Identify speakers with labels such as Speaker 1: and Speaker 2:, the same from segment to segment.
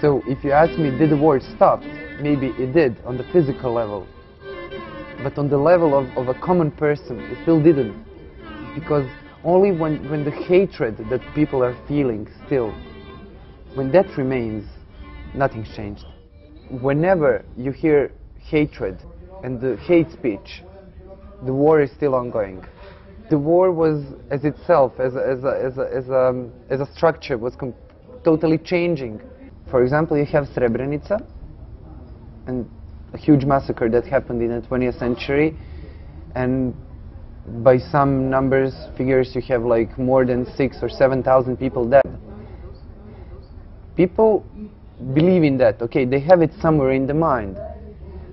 Speaker 1: So if you ask me, did the war stop? Maybe it did on the physical level. But on the level of a common person, it still didn't. Because only when the hatred that people are feeling still, when that remains, nothing's changed. Whenever you hear hatred and the hate speech, the war is still ongoing. The war was, as itself, as a structure, was totally changing. For example, you have Srebrenica, and a huge massacre that happened in the 20th century, and by some numbers, figures, you have like more than 6,000 or 7,000 people dead. People believe in that, okay, they have it somewhere in the mind.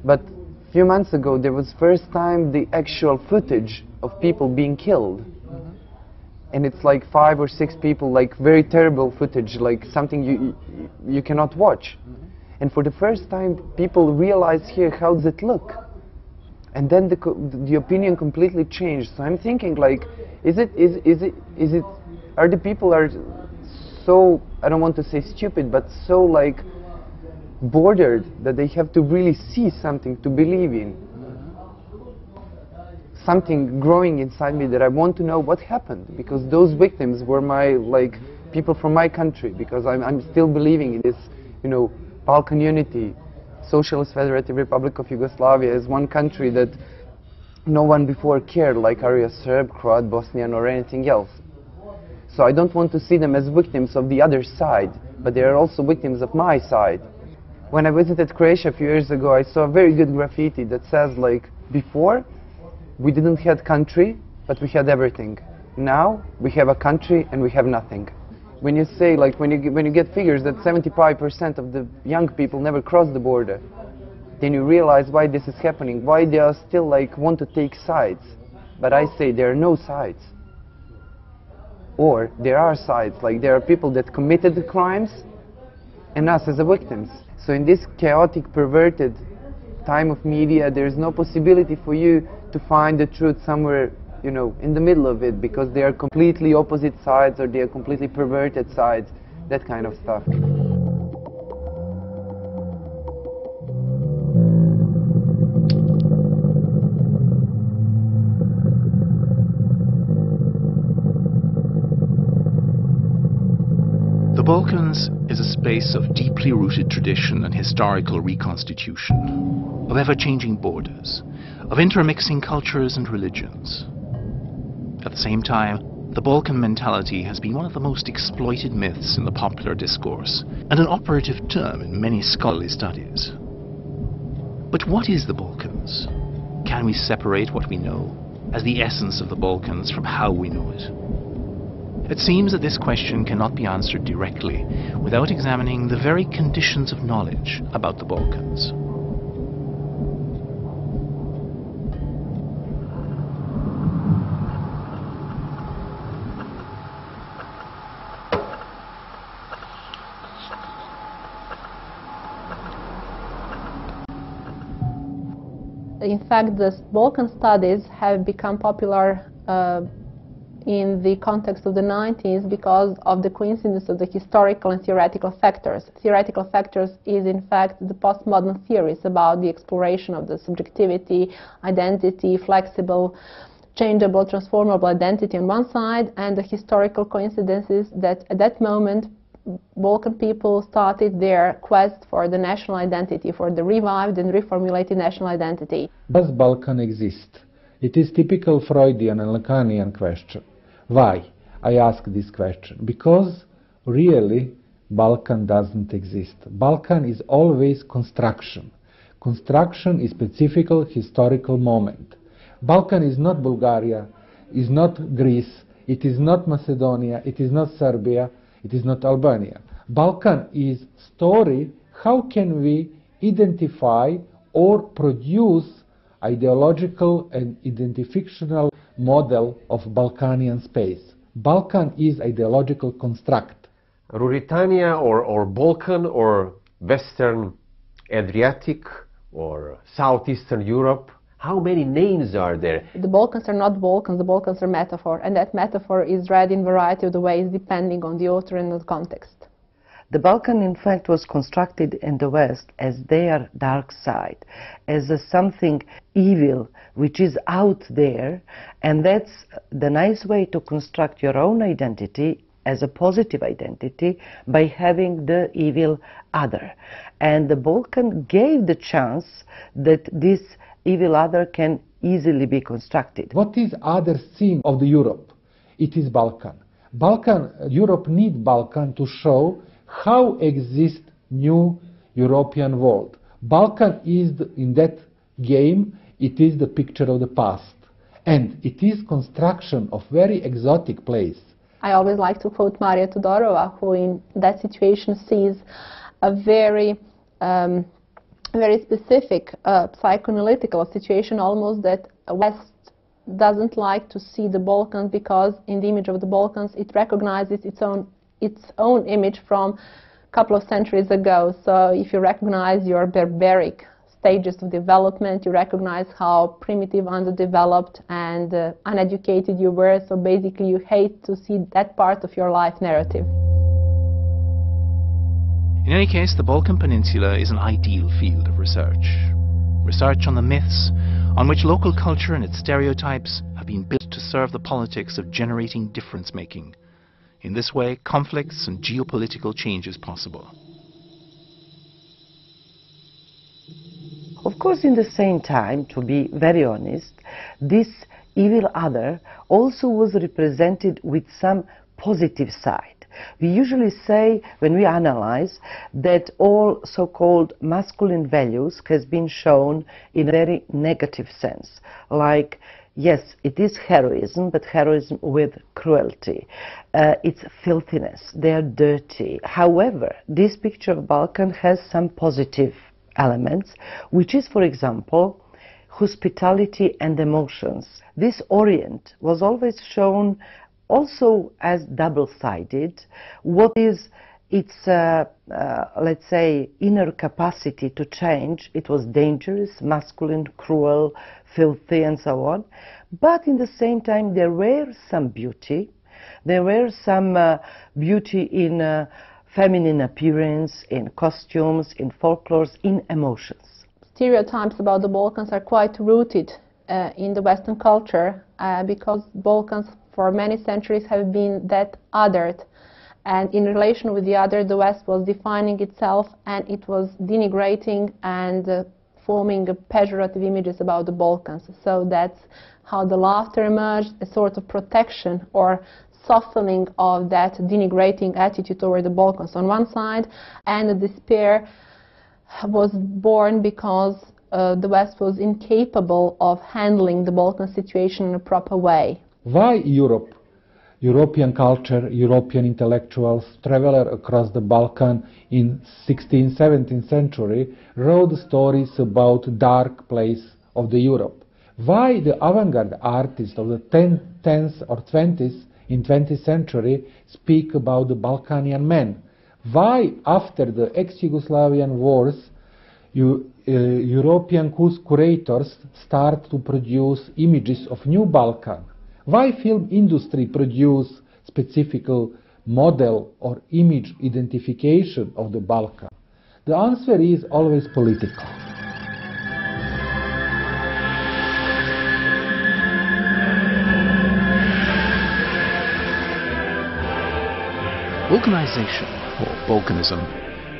Speaker 1: But a few months ago, there was first time the actual footage of people being killed. And it's like 5 or 6 people, like very terrible footage, like something you cannot watch. And for the first time, people realize here, how does it look? And then the opinion completely changed. So I'm thinking, like, are the people so, I don't want to say stupid, but so like bordered that they have to really see something to believe in? Something growing inside me that I want to know what happened, because those victims were people from my country, because I'm still believing in this, Balkan unity. Socialist Federative Republic of Yugoslavia is one country that no one before cared, like are you a Serb, Croat, Bosnian or anything else. So I don't want to see them as victims of the other side, but they are also victims of my side. When I visited Croatia a few years ago, I saw a very good graffiti that says, like, before we didn't have country, but we had everything. Now we have a country and we have nothing. When you say, like, when you get figures that 75% of the young people never cross the border, then you realize why this is happening, why they are still want to take sides. But I say there are no sides. Or there are sides, like there are people that committed the crimes and us as the victims. So in this chaotic, perverted time of media, there is no possibility for you to find the truth somewhere, in the middle of it, because they are completely opposite sides or they are completely perverted sides, that kind of stuff.
Speaker 2: The Balkans is a space of deeply rooted tradition and historical reconstitution, of ever-changing borders, of intermixing cultures and religions. At the same time, the Balkan mentality has been one of the most exploited myths in the popular discourse, and an operative term in many scholarly studies. But what is the Balkans? Can we separate what we know as the essence of the Balkans from how we know it? It seems that this question cannot be answered directly without examining the very conditions of knowledge about the Balkans.
Speaker 3: In fact, the Balkan studies have become popular in the context of the 90s because of the coincidence of the historical and theoretical factors. Theoretical factors is, in fact, the postmodern theories about the exploration of the subjectivity, identity, flexible, changeable, transformable identity on one side, and the historical coincidences that at that moment Balkan people started their quest for the national identity, for the revived and reformulated national identity.
Speaker 4: Does Balkan exist? It is typical Freudian and Lacanian question. Why? I ask this question. Because really Balkan doesn't exist. Balkan is always construction. Construction is specific historical moment. Balkan is not Bulgaria, is not Greece, it is not Macedonia, it is not Serbia, it is not Albania. Balkan is story how can we identify or produce ideological and identificational model of Balkanian space. Balkan is ideological construct.
Speaker 5: Ruritania or Balkan or Western Adriatic or Southeastern Europe. How many names are there?
Speaker 3: The Balkans are not Balkans, the Balkans are metaphor, and that metaphor is read in a variety of the ways depending on the author and the context.
Speaker 6: The Balkan, in fact, was constructed in the West as their dark side, as something evil which is out there, and that's the nice way to construct your own identity as a positive identity by having the evil other. And the Balkan gave the chance that this evil other can easily be constructed.
Speaker 4: What is other theme of the Europe? It is Balkan. Europe needs Balkan to show how exists new European world. Balkan is in that game, it is the picture of the past. And it is construction of very exotic place.
Speaker 3: I always like to quote Maria Todorova, who in that situation sees a very specific psychoanalytical situation, almost, that West doesn't like to see the Balkans because in the image of the Balkans it recognizes its own image from a couple of centuries ago. So if you recognize your barbaric stages of development, you recognize how primitive, underdeveloped and uneducated you were, so basically you hate to see that part of your life narrative.
Speaker 2: In any case, the Balkan Peninsula is an ideal field of research. Research on the myths on which local culture and its stereotypes have been built to serve the politics of generating difference-making. In this way, conflicts and geopolitical change is possible.
Speaker 6: Of course, in the same time, to be very honest, this evil other also was represented with some positive side. We usually say, when we analyze, that all so-called masculine values has been shown in a very negative sense. Like, yes, it is heroism, but heroism with cruelty. It's filthiness, they are dirty. However, this picture of Balkan has some positive elements, which is, for example, hospitality and emotions. This Orient was always shown also as double-sided. What is its, let's say, inner capacity to change? It was dangerous, masculine, cruel, filthy, and so on. But in the same time, there were some beauty. There were some beauty in feminine appearance, in costumes, in folklores, in emotions.
Speaker 3: Stereotypes about the Balkans are quite rooted in the Western culture because Balkans for many centuries have been that othered, and in relation with the other, the West was defining itself and it was denigrating and forming pejorative images about the Balkans. So that's how the laughter emerged, a sort of protection or softening of that denigrating attitude toward the Balkans on one side, and the despair was born because the West was incapable of handling the Balkan situation in a proper way.
Speaker 4: Why Europe? European culture, European intellectuals, traveler across the Balkan in 16th, 17th century wrote stories about dark place of the Europe. Why the avant-garde artists of the 10th or 20th in 20th century speak about the Balkanian man? Why, after the ex-Yugoslavian wars, European curators start to produce images of new Balkan? Why film industry produce specific model or image identification of the Balkan? The answer is always political.
Speaker 2: Volcanisation, or Volcanism,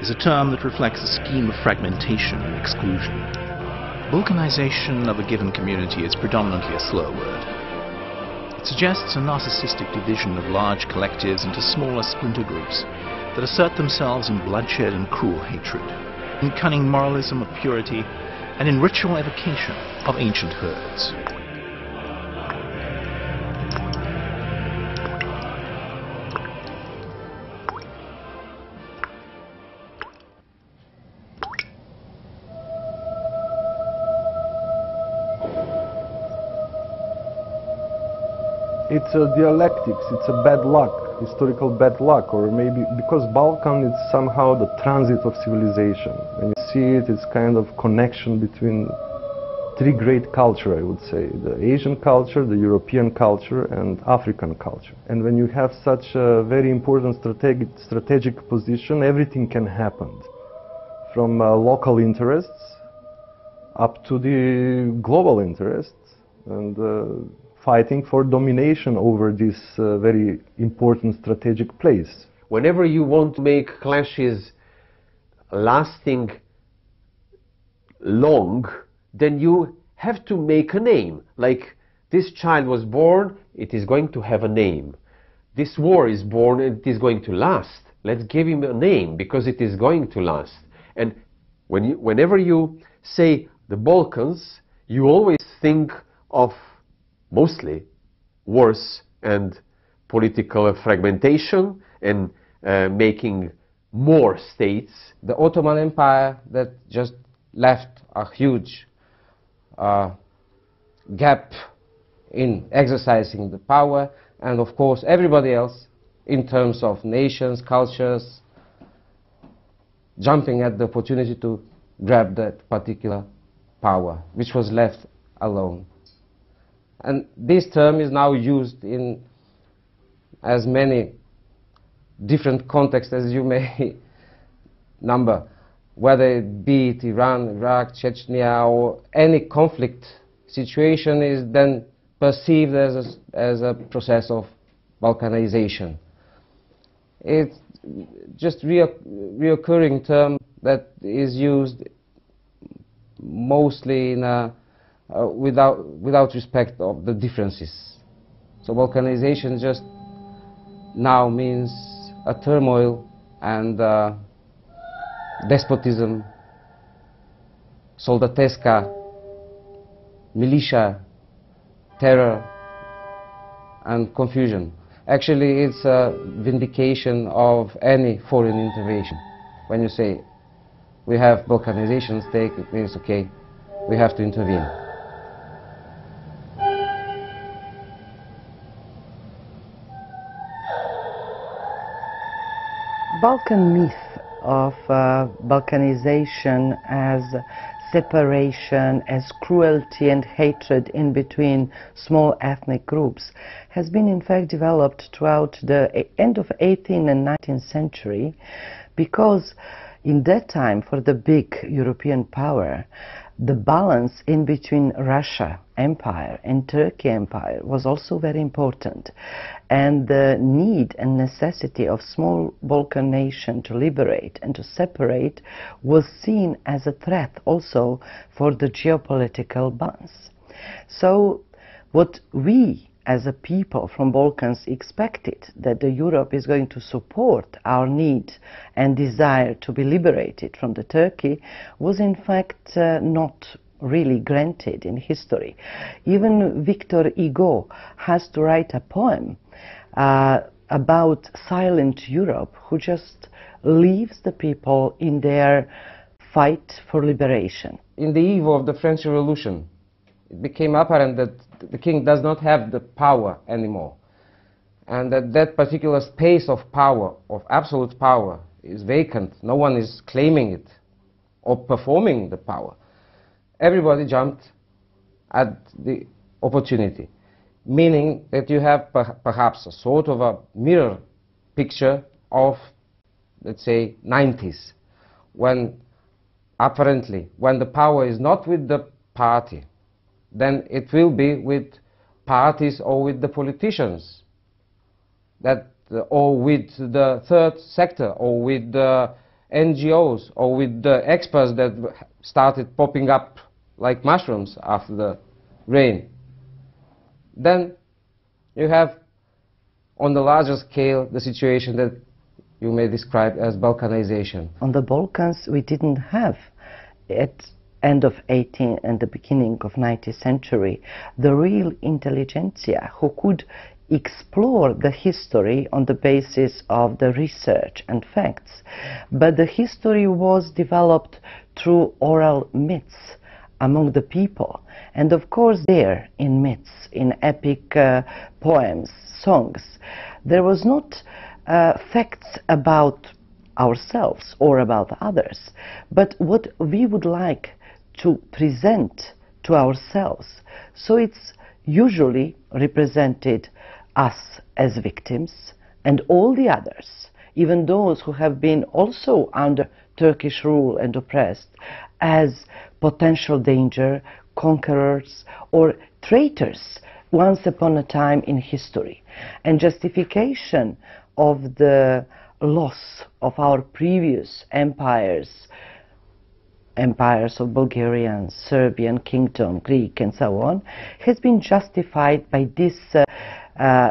Speaker 2: is a term that reflects a scheme of fragmentation and exclusion. Volcanisation of a given community is predominantly a slur word. It suggests a narcissistic division of large collectives into smaller splinter groups that assert themselves in bloodshed and cruel hatred, in cunning moralism of purity, and in ritual evocation of ancient herds.
Speaker 7: It's a dialectics, it's a bad luck. historical bad luck, or maybe because Balkan is somehow the transit of civilization. When you see it, it's kind of connection between three great cultures, I would say: the Asian culture, the European culture, and African culture. And when you have such a very important strategic position, everything can happen, from local interests up to the global interests, and fighting for domination over this very important strategic place.
Speaker 5: Whenever you want to make clashes lasting long, then you have to make a name. Like, this child was born, it is going to have a name. This war is born, it is going to last. Let's give him a name, because it is going to last. And whenever you say the Balkans, you always think of mostly wars and political fragmentation and making more states.
Speaker 8: The Ottoman Empire that just left a huge gap in exercising the power, and of course everybody else in terms of nations, cultures, jumping at the opportunity to grab that particular power, which was left alone. And this term is now used in as many different contexts as you may number, whether it be it Iran, Iraq, Chechnya, or any conflict situation is then perceived as a process of Balkanization. It's just reoccurring term that is used mostly in a without respect of the differences. So Balkanization just now means a turmoil and despotism, soldatesca, militia, terror and confusion. Actually, it's a vindication of any foreign intervention. When you say we have Balkanization at stake, it means okay, we have to intervene.
Speaker 6: Balkan myth of Balkanization as separation, as cruelty and hatred in between small ethnic groups has been in fact developed throughout the end of 18th and 19th century, because in that time, for the big European power, the balance in between Russia Empire and Turkey Empire was also very important, and the need and necessity of small Balkan nation to liberate and to separate was seen as a threat also for the geopolitical balance. So what we as a people from Balkans expected, that the Europe is going to support our need and desire to be liberated from the Turkey, was in fact not really granted in history. Even Victor Hugo has to write a poem about silent Europe, who just leaves the people in their fight for liberation.
Speaker 8: In the eve of the French Revolution, it became apparent that the king does not have the power anymore, and that that particular space of power, of absolute power, is vacant. No one is claiming it or performing the power. Everybody jumped at the opportunity, meaning that you have perhaps a sort of a mirror picture of, let's say, 90s, when apparently, when the power is not with the party, then it will be with parties or with the politicians, or with the third sector, or with the NGOs, or with the experts that started popping up like mushrooms after the rain. Then you have, on the larger scale, the situation that you may describe as Balkanization.
Speaker 6: On the Balkans, we didn't have, at end of 18th and the beginning of 19th century, the real intelligentsia who could explore the history on the basis of the research and facts. But the history was developed through oral myths among the people. And of course there, in myths, in epic poems, songs, there was not facts about ourselves or about others, but what we would like to present to ourselves. So it's usually represented us as victims and all the others, even those who have been also under Turkish rule and oppressed, as potential danger, conquerors or traitors once upon a time in history. And justification of the loss of our previous empires, empires of Bulgarian, Serbian kingdom, Greek and so on, has been justified by this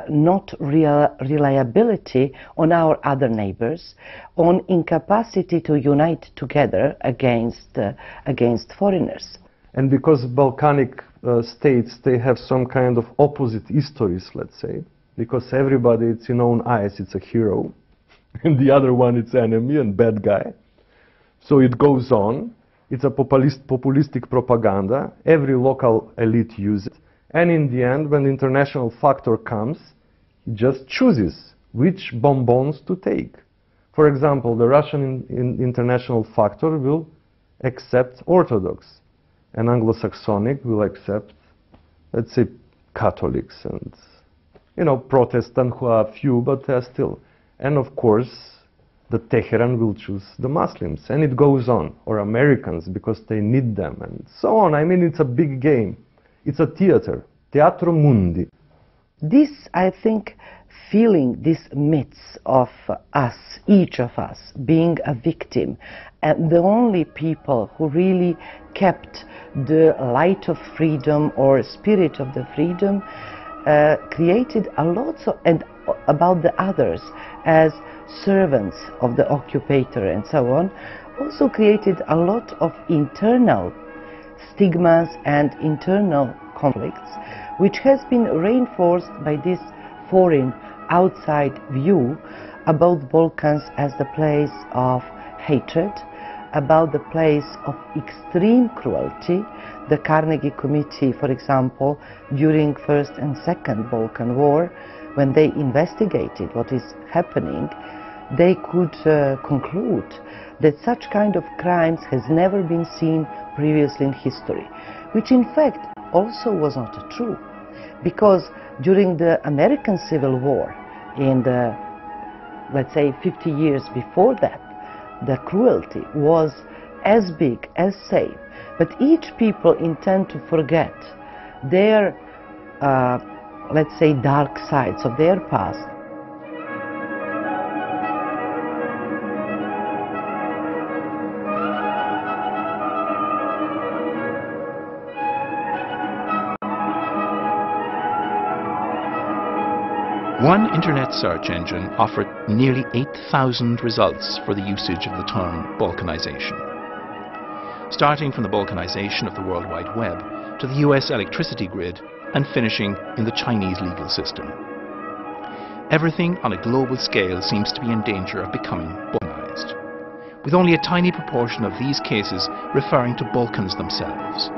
Speaker 6: not reliability on our other neighbors, on incapacity to unite together against foreigners.
Speaker 7: And because Balkanic states, they have some kind of opposite histories, let's say, because everybody, it's in own eyes, it's a hero, and the other one, it's enemy and bad guy. So it goes on. It's a populistic propaganda. Every local elite uses it. And in the end, when the international factor comes, he just chooses which bonbons to take. For example, the Russian international factor will accept Orthodox, and Anglo-Saxonic will accept, let's say, Catholics and, you know, Protestant, who are few, but they are still. And of course, the Tehran will choose the Muslims, and it goes on, or Americans, because they need them, and so on. I mean, it's a big game. It's a theater, Teatro Mundi.
Speaker 6: This, I think, feeling this myths of us, each of us, being a victim, and the only people who really kept the light of freedom or spirit of the freedom, created a lot of, and about the others as servants of the occupator and so on, also created a lot of internal stigmas and internal conflicts, which has been reinforced by this foreign outside view about Balkans as the place of hatred, about the place of extreme cruelty. The Carnegie Committee, for example, during First and Second Balkan War, when they investigated what is happening, they could conclude that such kind of crimes has never been seen previously in history, which in fact also was not true, because during the American Civil War, in the, let's say, 50 years before that, the cruelty was as big, as same, but each people intend to forget their, let's say, dark sides of their past.
Speaker 2: One internet search engine offered nearly 8,000 results for the usage of the term Balkanization. Starting from the Balkanization of the World Wide Web to the US electricity grid and finishing in the Chinese legal system. Everything on a global scale seems to be in danger of becoming Balkanized, with only a tiny proportion of these cases referring to Balkans themselves.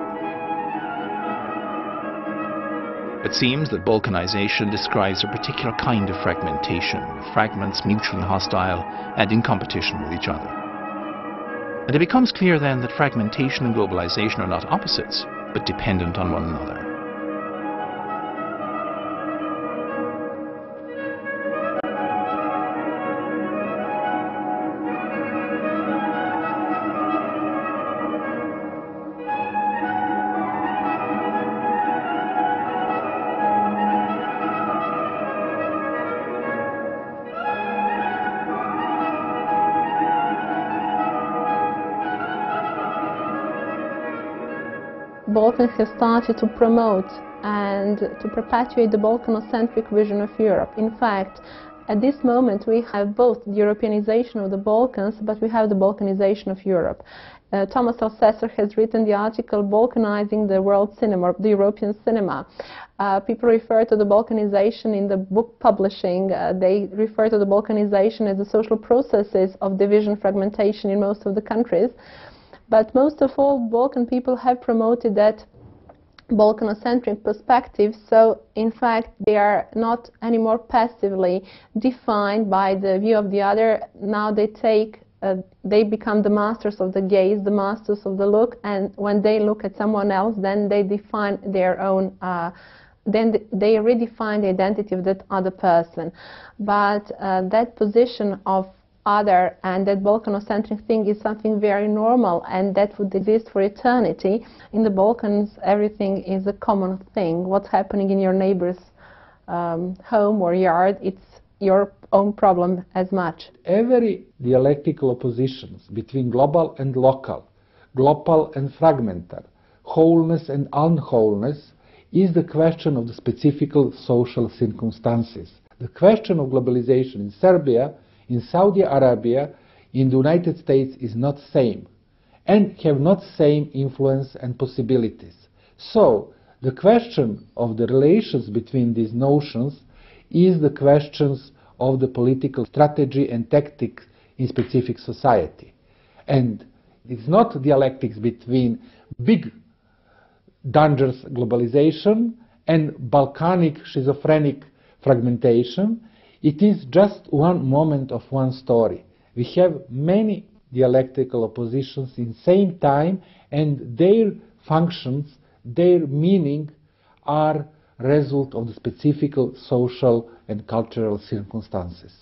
Speaker 2: It seems that Balkanization describes a particular kind of fragmentation, with fragments mutually hostile and in competition with each other. And it becomes clear then that fragmentation and globalization are not opposites, but dependent on one another.
Speaker 3: Balkans have started to promote and to perpetuate the Balkanocentric vision of Europe. In fact, at this moment we have both the Europeanization of the Balkans, but we have the Balkanization of Europe. Thomas Alcesser has written the article Balkanizing the World Cinema, the European Cinema. People refer to the Balkanization in the book publishing. They refer to the Balkanization as the social processes of division, fragmentation in most of the countries. But most of all, Balkan people have promoted that Balkanocentric perspective, so in fact they are not anymore passively defined by the view of the other. Now they become the masters of the gaze, the masters of the look, and when they look at someone else, then they define their own, then they redefine the identity of that other person. But that position of other and that Balkanocentric thing is something very normal, and that would exist for eternity. In the Balkans, everything is a common thing. What's happening in your neighbor's home or yard, it's your own problem as much.
Speaker 4: Every dialectical oppositions between global and local, global and fragmentar, wholeness and unwholeness, is the question of the specific social circumstances. The question of globalization in Serbia, in Saudi Arabia, in the United States is not same, and have not same influence and possibilities. So, the question of the relations between these notions is the questions of the political strategy and tactics in specific society. And it's not dialectics between big dangerous globalization and Balkanic schizophrenic fragmentation. It is just one moment of one story. We have many dialectical oppositions in same time, and their functions, their meaning are result of the specific social and cultural circumstances.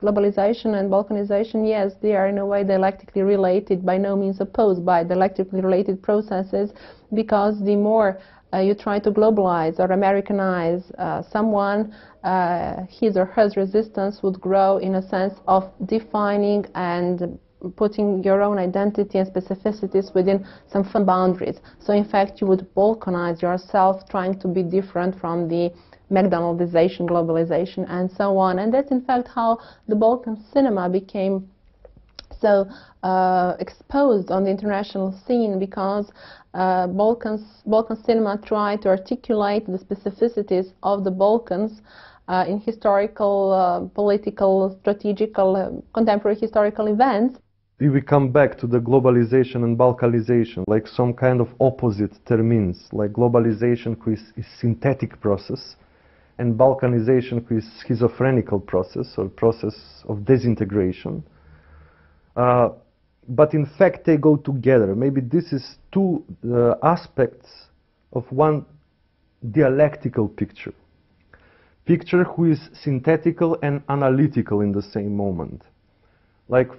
Speaker 3: Globalization and Balkanization, yes, they are in a way dialectically related, by no means opposed by dialectically related processes, because the more you try to globalize or Americanize someone, his or her resistance would grow in a sense of defining and putting your own identity and specificities within some firm boundaries. So in fact you would balkanize yourself, trying to be different from the McDonaldization, globalization, and so on. And that's in fact how the Balkan cinema became so exposed on the international scene, because Balkan cinema tried to articulate the specificities of the Balkans in historical, political, strategical, contemporary historical events.
Speaker 7: If we come back to the globalization and Balkanization, like some kind of opposite terms, like globalization which is synthetic process, and Balkanization which is schizophrenical process, or process of disintegration. But in fact they go together. Maybe this is two aspects of one dialectical picture. Picture who is synthetical and analytical in the same moment. Like,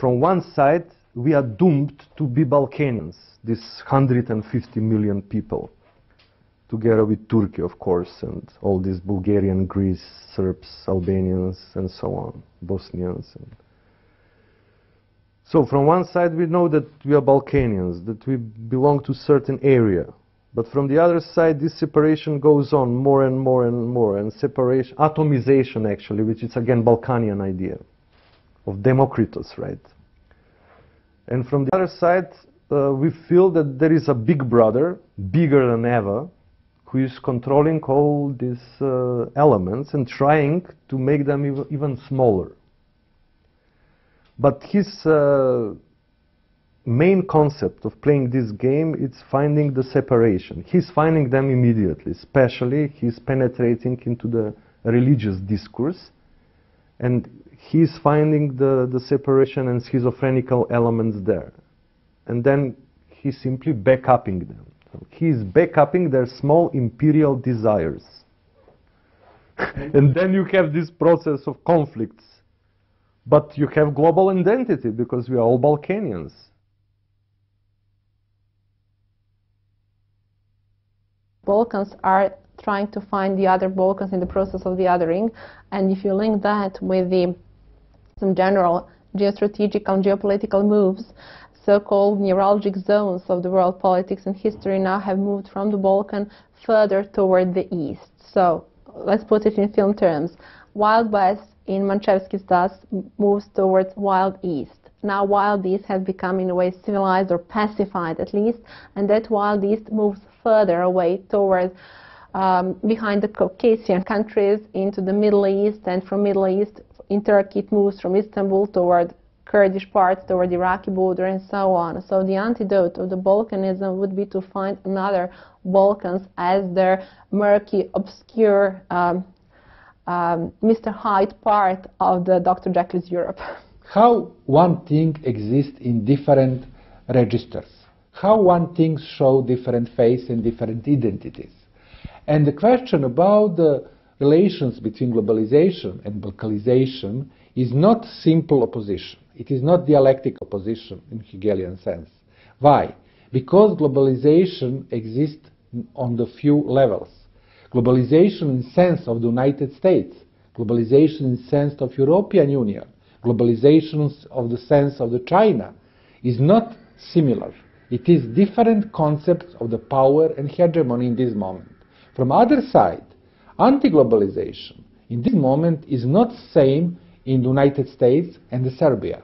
Speaker 7: from one side, we are doomed to be Balkanians, this 150 million people, together with Turkey, of course, and all these Bulgarian, Greece, Serbs, Albanians, and so on, Bosnians. So from one side, we know that we are Balkanians, that we belong to a certain area. But from the other side, this separation goes on more and more and more, and separation, atomization actually, which is again Balkanian idea of Democritus, right? And from the other side, we feel that there is a big brother, bigger than ever, who is controlling all these elements and trying to make them even smaller. But his main concept of playing this game is finding the separation. He's finding them immediately, especially he's penetrating into the religious discourse, and he's finding the separation and schizophrenical elements there. And then he's simply backupping them. So he's backupping their small imperial desires. And then you have this process of conflicts. But you have global identity, because we are all Balkanians.
Speaker 3: Balkans are trying to find the other Balkans in the process of the othering, and if you link that with some general geostrategical and geopolitical moves, so-called neuralgic zones of the world politics and history now have moved from the Balkan further toward the east. So let's put it in film terms. Wild West in Manchevsky's Das moves towards Wild East. Now Wild East has become in a way civilized or pacified at least, and that Wild East moves further away towards behind the Caucasian countries into the Middle East, and from Middle East in Turkey it moves from Istanbul toward Kurdish parts toward the Iraqi border and so on. So the antidote of the Balkanism would be to find another Balkans as their murky, obscure, Mr. Hyde part of the Dr. Jekyll's Europe.
Speaker 4: How one thing exists in different registers, how one thing shows different faces and different identities. And the question about the relations between globalization and Balkanization is not simple opposition. It is not dialectical opposition in Hegelian sense. Why? Because globalization exists on the few levels. Globalization in sense of the United States, globalization in sense of European Union, globalization of the sense of the China is not similar. It is different concepts of the power and hegemony in this moment. From other side, anti-globalization in this moment is not same in the United States and Serbia.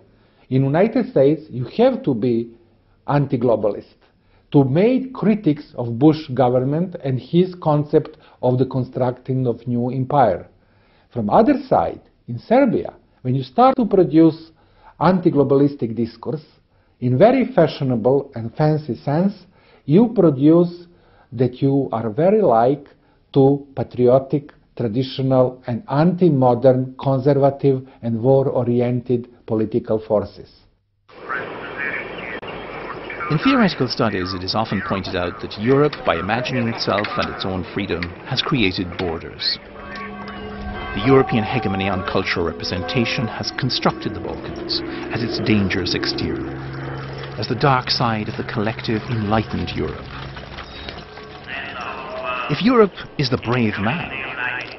Speaker 4: In the United States, you have to be anti-globalist to make critics of Bush government and his concept of the constructing of new empire. From other side, in Serbia, when you start to produce anti-globalistic discourse, in very fashionable and fancy sense, you produce that you are very like to patriotic, traditional and anti-modern, conservative and war-oriented political forces.
Speaker 2: In theoretical studies, it is often pointed out that Europe, by imagining itself and its own freedom, has created borders. The European hegemony on cultural representation has constructed the Balkans as its dangerous exterior, as the dark side of the collective enlightened Europe. If Europe is the brave man,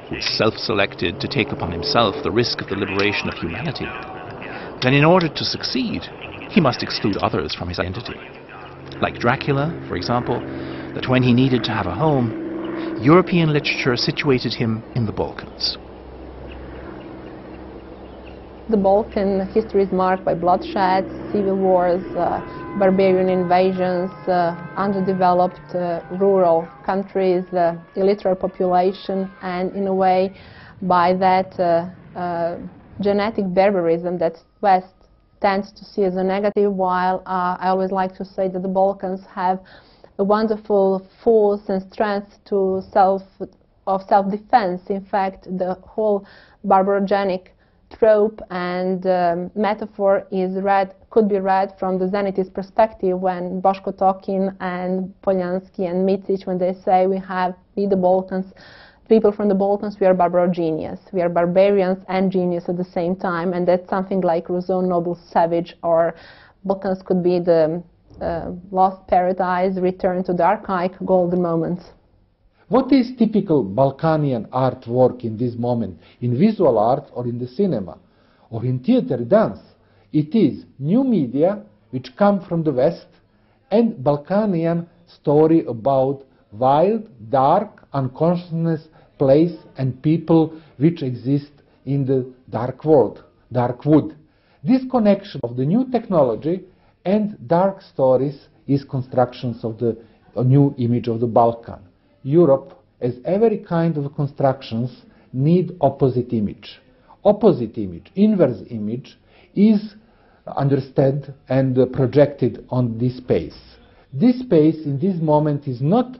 Speaker 2: who is self-selected to take upon himself the risk of the liberation of humanity, then in order to succeed, he must exclude others from his identity. Like Dracula, for example, that when he needed to have a home, European literature situated him in the Balkans.
Speaker 3: The Balkan history is marked by bloodshed, civil wars, barbarian invasions, underdeveloped rural countries, illiterate population, and in a way by that genetic barbarism that West tends to see as a negative, while I always like to say that the Balkans have a wonderful force and strength to self-defense. In fact, the whole barbarogenic trope and metaphor could be read from the Zenitist perspective when Boško Tokin and Poljanski and Micic, when they say we the Balkans, people from the Balkans, we are barbarogenius. We are barbarians and genius at the same time, and that's something like Rousseau, noble savage, or Balkans could be the lost paradise, return to the archaic golden moments.
Speaker 4: What is typical Balkanian artwork in this moment, in visual art or in the cinema, or in theater dance? It is new media which come from the West and Balkanian story about wild, dark, unconsciousness place and people which exist in the dark world, dark wood. This connection of the new technology and dark stories is constructions of the new image of the Balkan. Europe, as every kind of constructions, need opposite image. Opposite image, inverse image, is understood and projected on this space. This space in this moment is not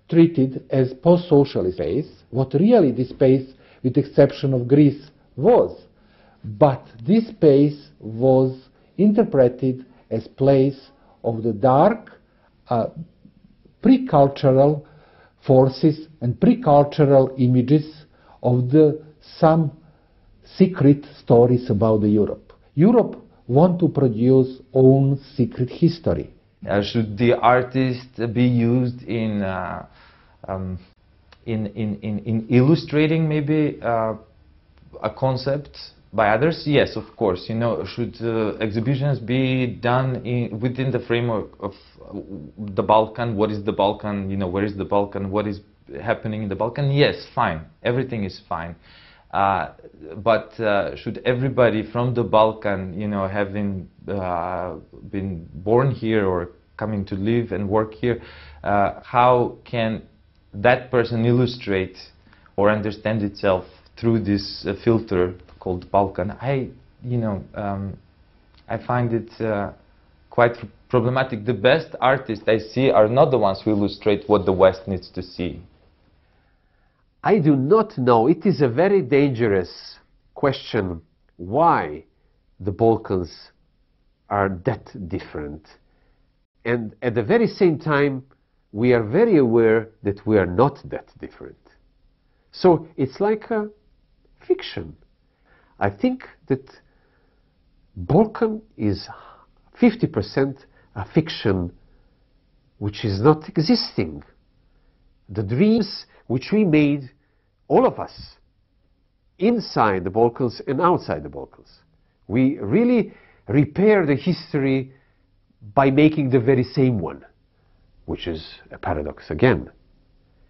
Speaker 4: treated as post-socialist space, what really this space, with exception of Greece, was. But this space was interpreted as place of the dark, pre-cultural forces and pre-cultural images of some secret stories about the Europe. Europe want to produce own secret history.
Speaker 9: Should the artist be used in illustrating maybe a concept by others? Yes, of course. You know, should exhibitions be done within the framework of the Balkan? What is the Balkan? You know, where is the Balkan? What is happening in the Balkan? Yes, fine. Everything is fine. But should everybody from the Balkan, you know, having been born here or coming to live and work here, how can that person illustrate or understand itself through this filter called Balkan? I find it quite problematic. The best artists I see are not the ones who illustrate what the West needs to see.
Speaker 5: I do not know. It is a very dangerous question why the Balkans are that different. And at the very same time, we are very aware that we are not that different. So it's like a fiction. I think that Balkan is 50% a fiction which is not existing. The dreams which we made, all of us, inside the Balkans and outside the Balkans. We really repair the history by making the very same one, which is a paradox again.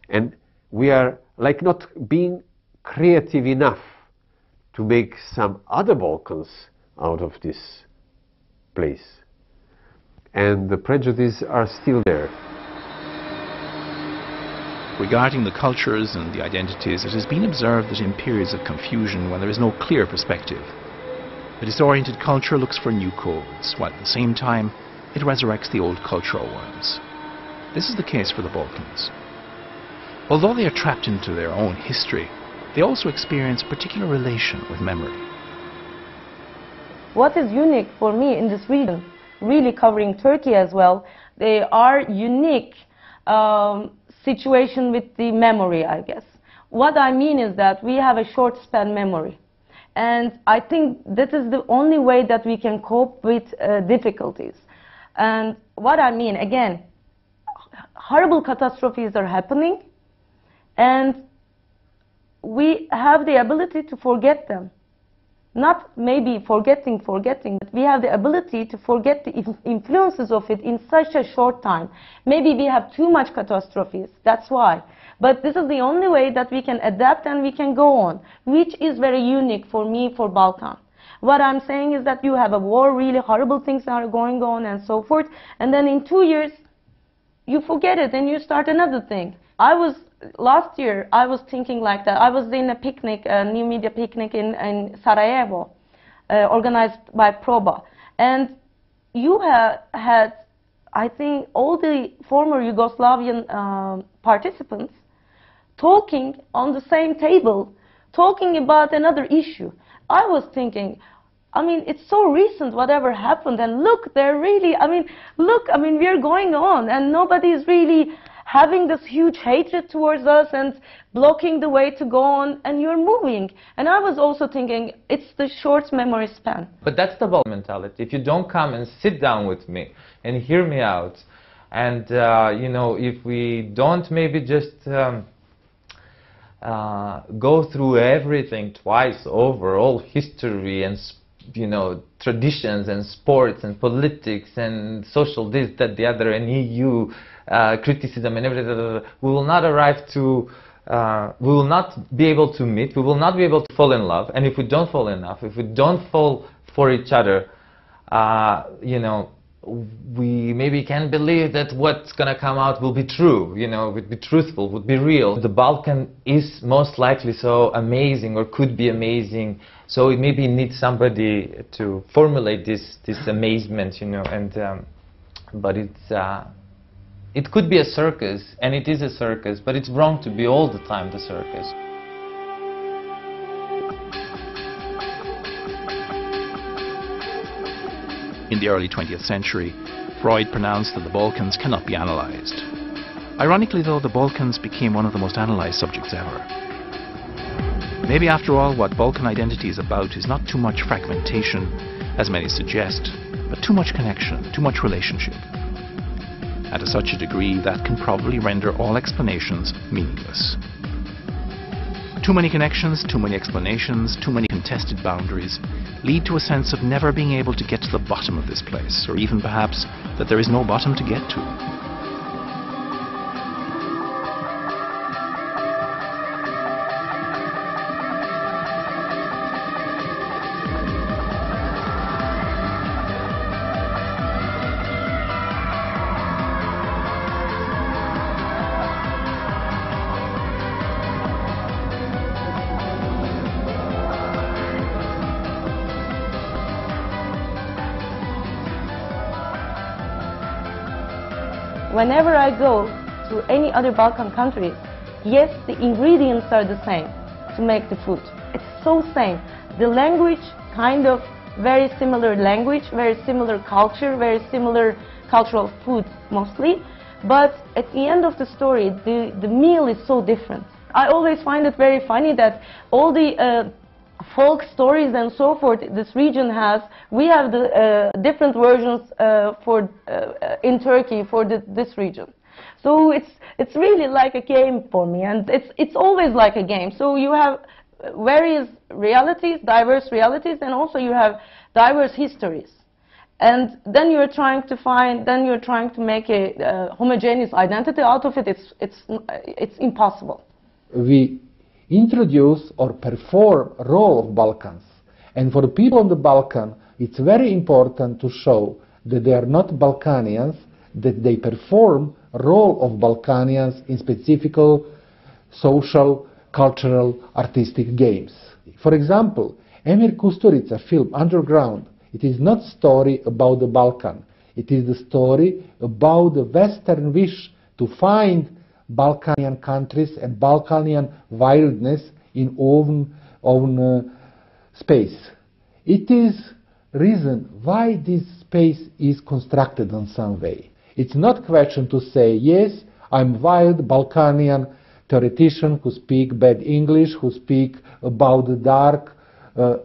Speaker 5: And we are like not being creative enough to make some other Balkans out of this place. And the prejudices are still there.
Speaker 2: Regarding the cultures and the identities, it has been observed that in periods of confusion, when there is no clear perspective, a disoriented culture looks for new codes, while at the same time it resurrects the old cultural ones. This is the case for the Balkans. Although they are trapped into their own history, they also experience particular relation with memory.
Speaker 10: What is unique for me in this region, really covering Turkey as well, they are unique situation with the memory, I guess. What I mean is that we have a short span memory. And I think that is the only way that we can cope with difficulties. And what I mean, again, horrible catastrophes are happening, and we have the ability to forget them. Not maybe forgetting, but we have the ability to forget the influences of it in such a short time. Maybe we have too much catastrophes, that's why. But this is the only way that we can adapt and we can go on, which is very unique for me, for Balkan. What I'm saying is that you have a war, really horrible things are going on and so forth, and then in 2 years, you forget it and you start another thing. Last year, I was thinking like that. I was in a picnic, a new media picnic in Sarajevo, organized by Proba. And you had, I think, all the former Yugoslavian participants talking on the same table, talking about another issue. I was thinking, I mean, it's so recent whatever happened, and look, they're really, we're going on, and nobody is really having this huge hatred towards us and blocking the way to go on, and you're moving. And I was also thinking, it's the short memory span.
Speaker 9: But that's the Balkan mentality. If you don't come and sit down with me and hear me out, and you know, if we don't maybe just go through everything twice over, all history and, you know, traditions and sports and politics and social this, that, the other, and EU criticism and everything, we will not arrive to, we will not be able to meet, we will not be able to fall in love. And if we don't fall in love, if we don't fall for each other, you know, we maybe can believe that what's going to come out will be true, you know, would be truthful, would be real. The Balkan is most likely so amazing, or could be amazing, so it maybe needs somebody to formulate this amazement, you know, and but it could be a circus, and it is a circus, but it's wrong to be all the time the circus.
Speaker 2: In the early 20th century, Freud pronounced that the Balkans cannot be analysed. Ironically though, the Balkans became one of the most analysed subjects ever. Maybe after all, what Balkan identity is about is not too much fragmentation, as many suggest, but too much connection, too much relationship. And to such a degree that can probably render all explanations meaningless. Too many connections, too many explanations, too many contested boundaries lead to a sense of never being able to get to the bottom of this place, or even perhaps that there is no bottom to get to.
Speaker 10: whenever I go to any other Balkan country, yes, the ingredients are the same to make the food. It's so same. The language, kind of very similar language, very similar culture, very similar cultural food mostly. But at the end of the story, the meal is so different. I always find it very funny that all the folk stories and so forth this region has, we have the different versions in Turkey for this region. So it's really like a game for me, and it's always like a game. So you have various realities, diverse realities, and also you have diverse histories. And then you're trying to make a homogeneous identity out of it. It's impossible.
Speaker 4: We introduce or perform a role of Balkans. And for the people of the Balkan, it's very important to show that they are not Balkanians, that they perform a role of Balkanians in specific social, cultural, artistic games. For example, Emir Kusturica film Underground, it is not a story about the Balkan. It is the story about the Western wish to find Balkanian countries and Balkanian wildness in own space. It is reason why this space is constructed in some way. It's not question to say, yes, I'm wild Balkanian theoretician who speak bad English, who speak about the dark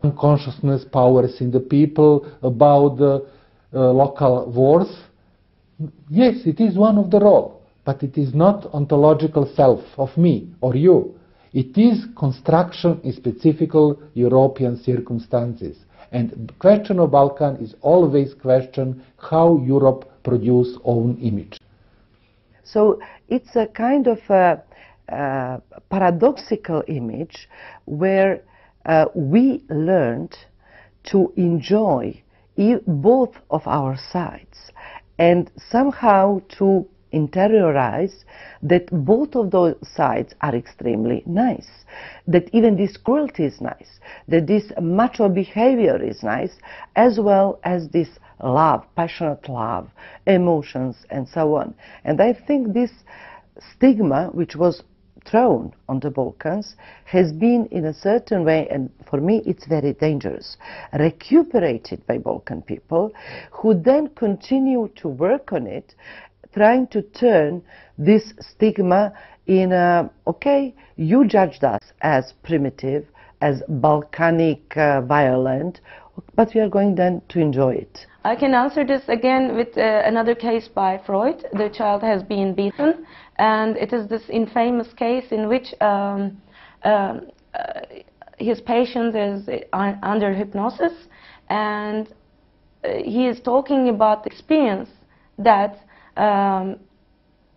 Speaker 4: unconsciousness powers in the people, about the local wars. Yes, it is one of the role, but it is not ontological self of me or you. It is construction in specific European circumstances. And the question of Balkan is always question how Europe produce own image.
Speaker 6: So it's a kind of paradoxical image where we learned to enjoy both of our sides and somehow to interiorize that both of those sides are extremely nice, that even this cruelty is nice, that this macho behavior is nice, as well as this love, passionate love, emotions, and so on. And I think this stigma, which was thrown on the Balkans, has been in a certain way, and for me it's very dangerous, recuperated by Balkan people, who then continue to work on it, trying to turn this stigma in okay, you judged us as primitive, as Balkanic, violent, but we are going then to enjoy it.
Speaker 10: I can answer this again with another case by Freud. The child has been beaten, and it is this infamous case in which his patient is under hypnosis, and he is talking about the experience that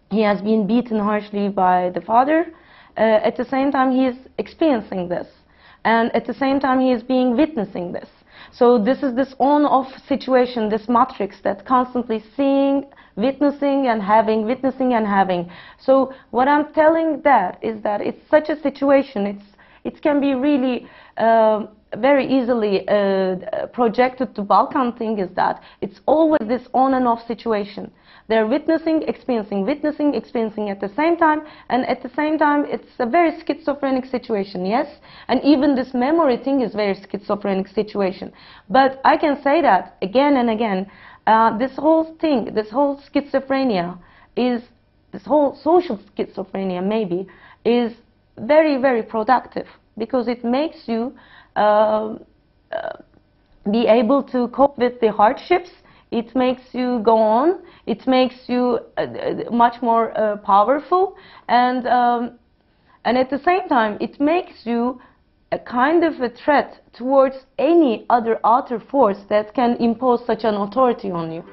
Speaker 10: he has been beaten harshly by the father. At the same time, he is experiencing this, and at the same time, he is being witnessing this. So this is this on-off situation, this matrix that constantly seeing, witnessing and having, witnessing and having. So what I'm telling that is that it's such a situation, it can be really very easily projected to Balkan thing, is that it's always this on and off situation. They're witnessing, experiencing at the same time, and at the same time it's a very schizophrenic situation, yes? And even this memory thing is very schizophrenic situation. But I can say that again and again, this whole thing, this whole schizophrenia is, this whole social schizophrenia maybe, is very, very productive, because it makes you be able to cope with the hardships. It makes you go on. It makes you much more powerful, and at the same time, it makes you a kind of a threat towards any other outer force that can impose such an authority on you.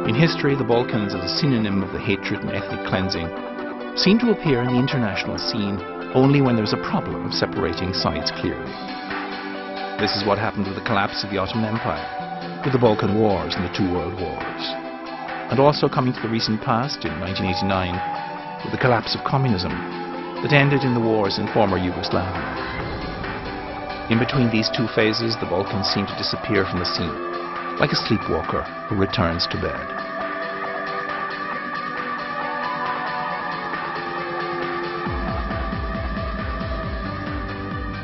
Speaker 2: In history, the Balkans as a synonym of the hatred and ethnic cleansing seem to appear in the international scene only when there's a problem of separating sides clearly. This is what happened with the collapse of the Ottoman Empire, with the Balkan Wars and the two World Wars, and also coming to the recent past in 1989 with the collapse of communism, that ended in the wars in former Yugoslavia. In between these two phases, the Balkans seem to disappear from the scene, like a sleepwalker who returns to bed.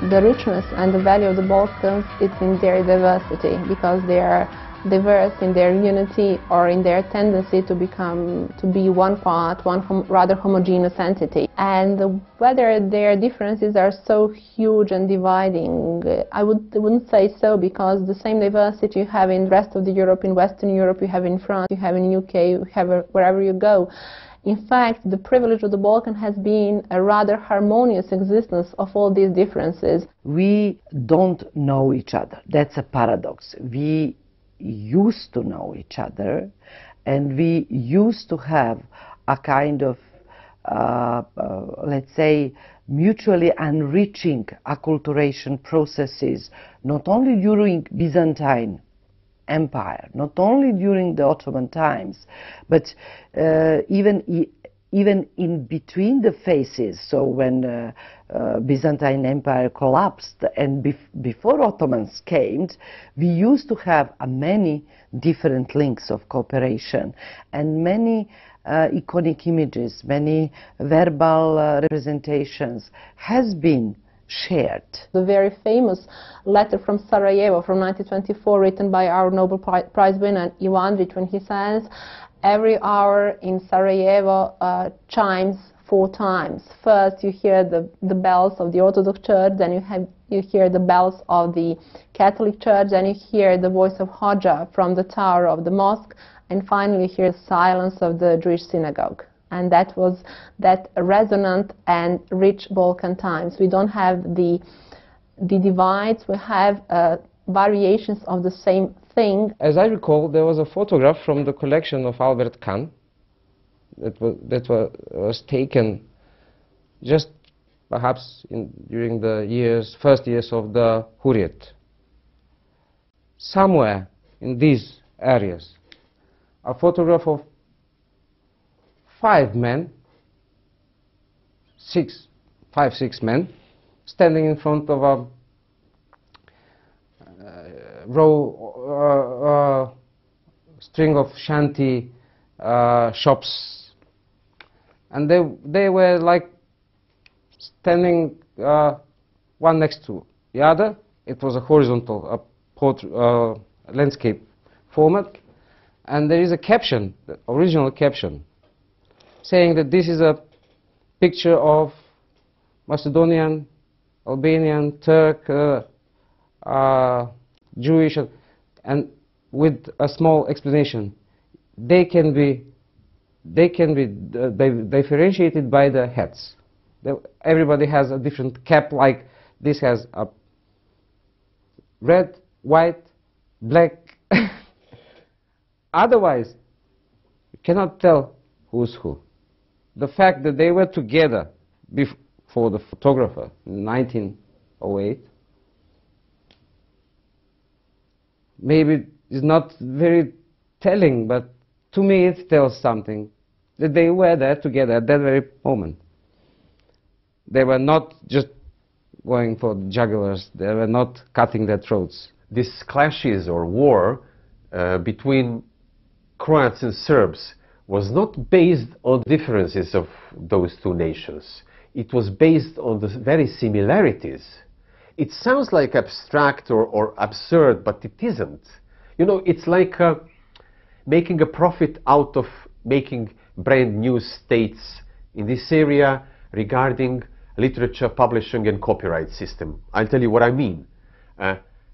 Speaker 3: The richness and the value of the Balkans is in their diversity, because they are diverse in their unity or in their tendency to be one part, rather homogeneous entity. And whether their differences are so huge and dividing, I wouldn't say so, because the same diversity you have in the rest of the Europe, in Western Europe, you have in France, you have in UK, you have wherever you go. In fact, the privilege of the Balkan has been a rather harmonious existence of all these differences.
Speaker 6: We don't know each other. That's a paradox. We used to know each other, and we used to have a kind of, let's say, mutually enriching acculturation processes, not only during Byzantine Empire, not only during the Ottoman times, but even in between the phases. So when Byzantine Empire collapsed and before Ottomans came, we used to have many different links of cooperation and many iconic images, many verbal representations has been shared.
Speaker 3: The very famous letter from Sarajevo from 1924, written by our Nobel Prize winner Ivanovic, when he says, "Every hour in Sarajevo chimes 4 times. First you hear the bells of the Orthodox Church, then you hear the bells of the Catholic Church, then you hear the voice of Hoxha from the tower of the mosque, and finally you hear the silence of the Jewish synagogue." And that was that resonant and rich Balkan times. We don't have the divides, we have variations of the same thing.
Speaker 8: As I recall, there was a photograph from the collection of Albert Kahn that was taken just perhaps during the first years of the Hurriyet. Somewhere in these areas, a photograph of 5 men, 6 men, standing in front of a string of shanty shops, and they were like standing one next to the other. It was a horizontal landscape format, and there is a caption, the original caption, saying that this is a picture of Macedonian, Albanian, Turk, Jewish, and with a small explanation. They can be differentiated by the hats. Everybody has a different cap, like this has a red, white, black. Otherwise, you cannot tell who's who. The fact that they were together before the photographer in 1908 maybe is not very telling, but to me it tells something, that they were there together at that very moment. They were not just going for jugglers, they were not cutting their throats.
Speaker 5: These clashes or war between Croats and Serbs was not based on differences of those two nations. It was based on the very similarities. It sounds like abstract or absurd, but it isn't. You know, it's like making a profit out of making brand new states in this area regarding literature, publishing and copyright system. I'll tell you what I mean.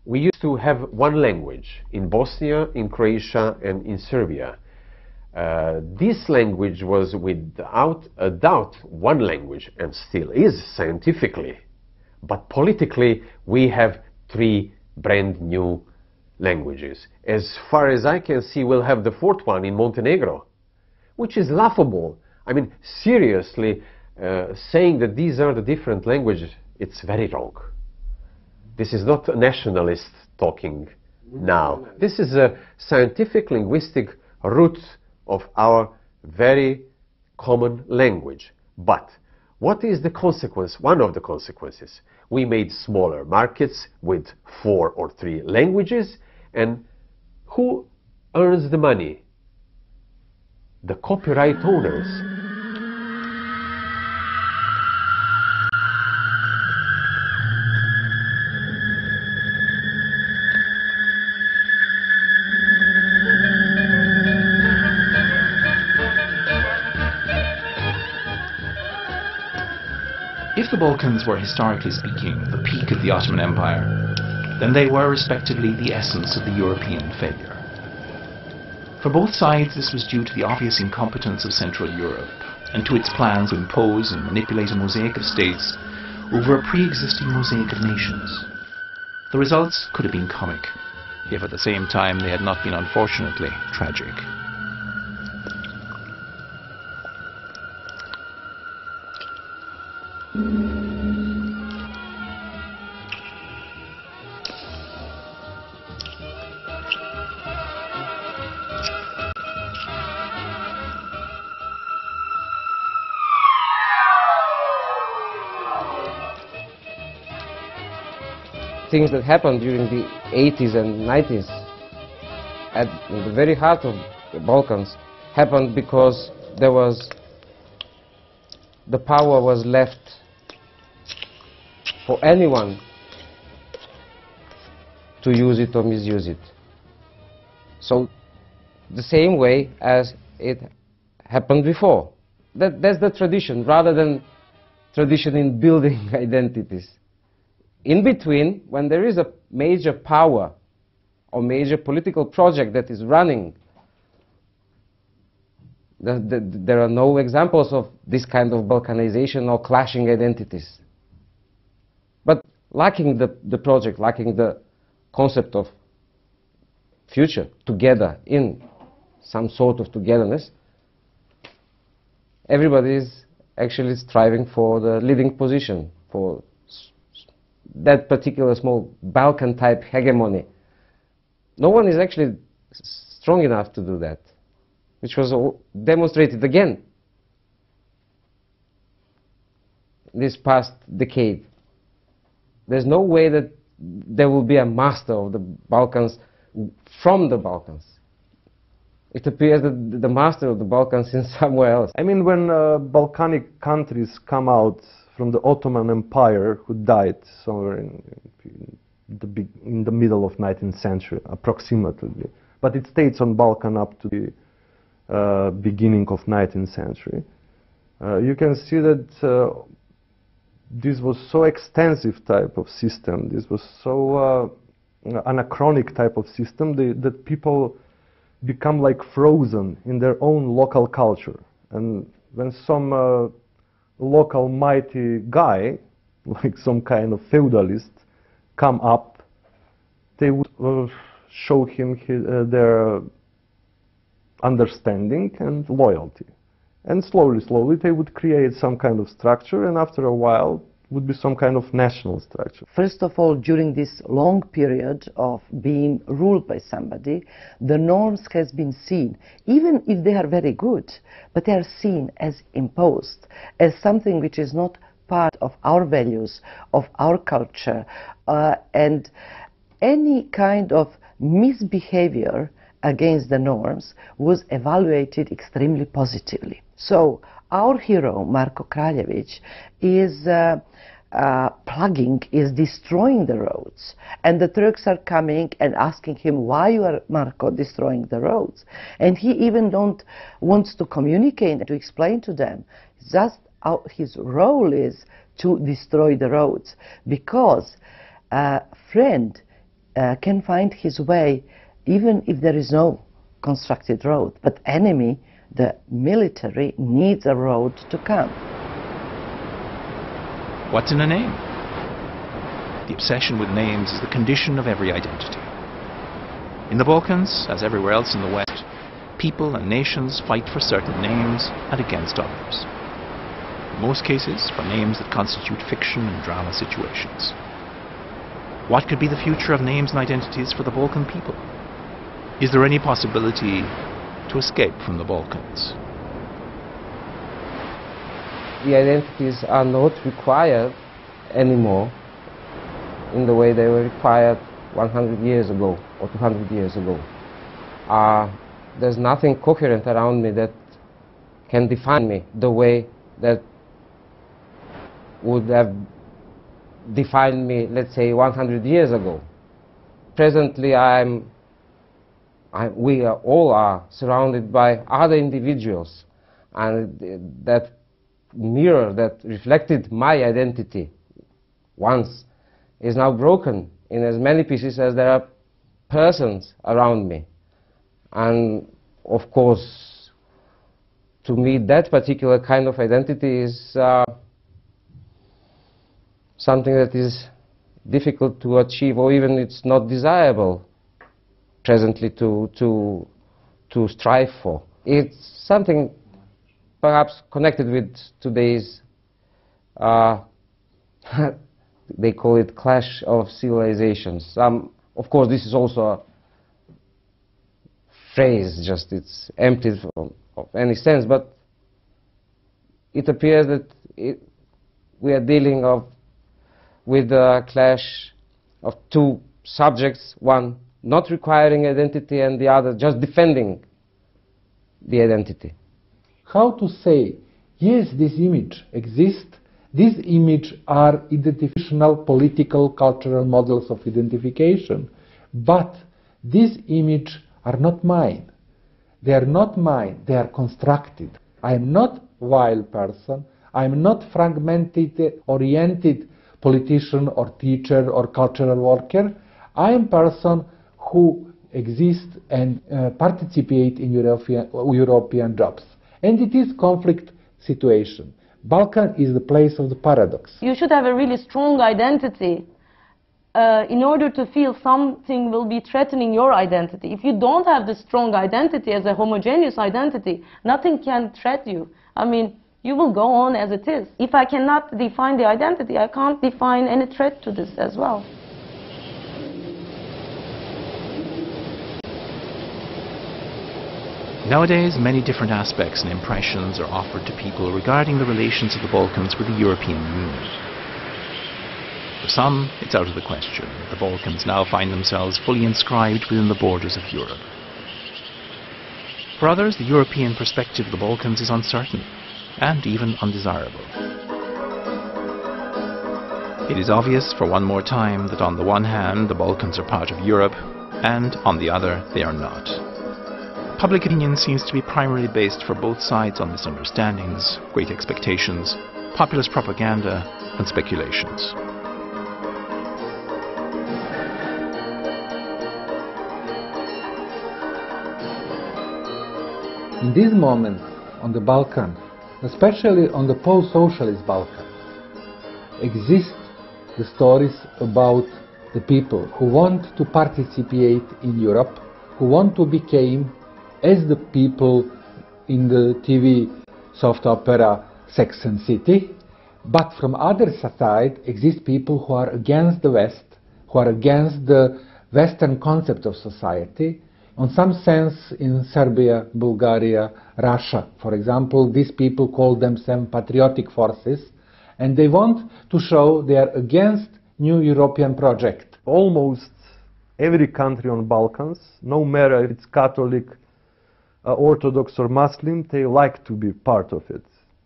Speaker 5: We used to have one language in Bosnia, in Croatia and in Serbia. This language was without a doubt one language, and still is scientifically. But politically, we have 3 brand new languages. As far as I can see, we'll have the 4th one in Montenegro, which is laughable. I mean, seriously, saying that these are the different languages, it's very wrong. This is not a nationalist talking now. This is a scientific linguistic root of our very common language. But What is the consequence? One of the consequences. We made smaller markets with 4 or 3 languages, and who earns the money? The copyright owners.
Speaker 2: If the Balkans were, historically speaking, the peak of the Ottoman Empire, then they were respectively the essence of the European failure. For both sides, this was due to the obvious incompetence of Central Europe and to its plans to impose and manipulate a mosaic of states over a pre-existing mosaic of nations. The results could have been comic, if at the same time they had not been unfortunately tragic.
Speaker 8: Things that happened during the 80s and 90s at the very heart of the Balkans happened because the power was left for anyone to use it or misuse it. So the same way as it happened before. That's the tradition, rather than tradition in building identities. In between, when there is a major power or major political project that is running, there are no examples of this kind of balkanization or clashing identities. But lacking the project, lacking the concept of future together in some sort of togetherness, everybody is actually striving for the leading position, for that particular small Balkan-type hegemony. No one is actually strong enough to do that, which was demonstrated again this past decade. There's no way that there will be a master of the Balkans from the Balkans. It appears that the master of the Balkans is somewhere else.
Speaker 7: I mean, when Balkanic countries come out from the Ottoman Empire, who died somewhere in the middle of 19th century, approximately. But it stays on Balkan up to the beginning of 19th century. You can see that this was so extensive type of system, this was so anachronic type of system that people become like frozen in their own local culture. And when some local mighty guy, like some kind of feudalist, come up, they would show him their understanding and loyalty. And slowly, slowly, they would create some kind of structure, and after a while, would be some kind of national structure.
Speaker 6: First of all, during this long period of being ruled by somebody, the norms has been seen, even if they are very good, but they are seen as imposed, as something which is not part of our values, of our culture, and any kind of misbehavior against the norms was evaluated extremely positively. So our hero, Marko Kraljević, is is destroying the roads. And the Turks are coming and asking him, why you are, Marko, destroying the roads? And he even wants to communicate, to explain to them. Just his role is to destroy the roads, because a friend can find his way even if there is no constructed road. But enemy, the military, needs a road to come.
Speaker 2: What's in a name? The obsession with names is the condition of every identity. In the Balkans, as everywhere else in the West, people and nations fight for certain names and against others. In most cases, for names that constitute fiction and drama situations. What could be the future of names and identities for the Balkan people? Is there any possibility to escape from the Balkans?
Speaker 8: the identities are not required anymore in the way they were required 100 years ago or 200 years ago. There's nothing coherent around me that can define me the way that would have defined me, let's say, 100 years ago. Presently, we all are surrounded by other individuals, and that mirror that reflected my identity once is now broken in as many pieces as there are persons around me. And of course, to me, that particular kind of identity is something that is difficult to achieve, or even it's not desirable presently to strive for. It's something perhaps connected with today's, they call it clash of civilizations. Of course, this is also a phrase, just it's empty of any sense, but it appears that we are dealing with a clash of two subjects, one not requiring identity and the other just defending the identity.
Speaker 4: How to say, yes, this image exists, these images are identificational, political, cultural models of identification, but these images are not mine. They are not mine, they are constructed. I am not a wild person, I am not fragmented, oriented politician or teacher or cultural worker. I am a person who exists and participate in European jobs. And it is conflict situation. Balkan is the place of the paradox.
Speaker 10: You should have a really strong identity in order to feel something will be threatening your identity. If you don't have the strong identity as a homogeneous identity, nothing can threaten you. I mean, you will go on as it is. If I cannot define the identity, I can't define any threat to this as well.
Speaker 2: Nowadays, many different aspects and impressions are offered to people regarding the relations of the Balkans with the European Union. For some, it's out of the question. The Balkans now find themselves fully inscribed within the borders of Europe. For others, the European perspective of the Balkans is uncertain and even undesirable. It is obvious for one more time that on the one hand, the Balkans are part of Europe, and on the other, they are not. Public opinion seems to be primarily based for both sides on misunderstandings, great expectations, populist propaganda, and speculations.
Speaker 4: In this moment on the Balkan, especially on the post-socialist Balkan, exist the stories about the people who want to participate in Europe, who want to become as the people in the TV soft opera Sex and City, but from other side exist people who are against the West, who are against the Western concept of society. In some sense, in Serbia, Bulgaria, Russia, for example, these people call themselves patriotic forces, and they want to show they are against new European project.
Speaker 7: Almost every country on Balkans, no matter if it's Catholic, Orthodox or Muslim, they like to be part of it,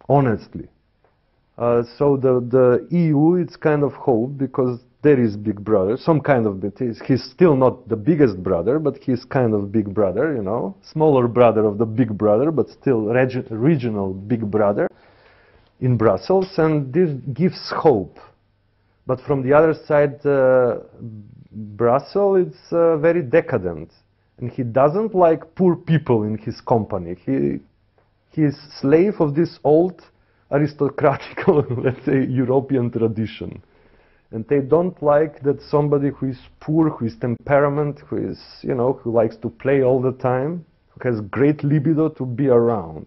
Speaker 7: honestly. So the EU, it's kind of hope, because there is Big Brother, some kind of bit. He's still not the biggest brother, but he's kind of Big Brother, you know, smaller brother of the Big Brother, but still regional Big Brother in Brussels, and this gives hope. But from the other side, Brussels, it's very decadent, and he doesn't like poor people in his company. He is slave of this old aristocratical, let's say, European tradition. And they don't like that somebody who is poor, who is temperament, who is, you know, who likes to play all the time, who has great libido, to be around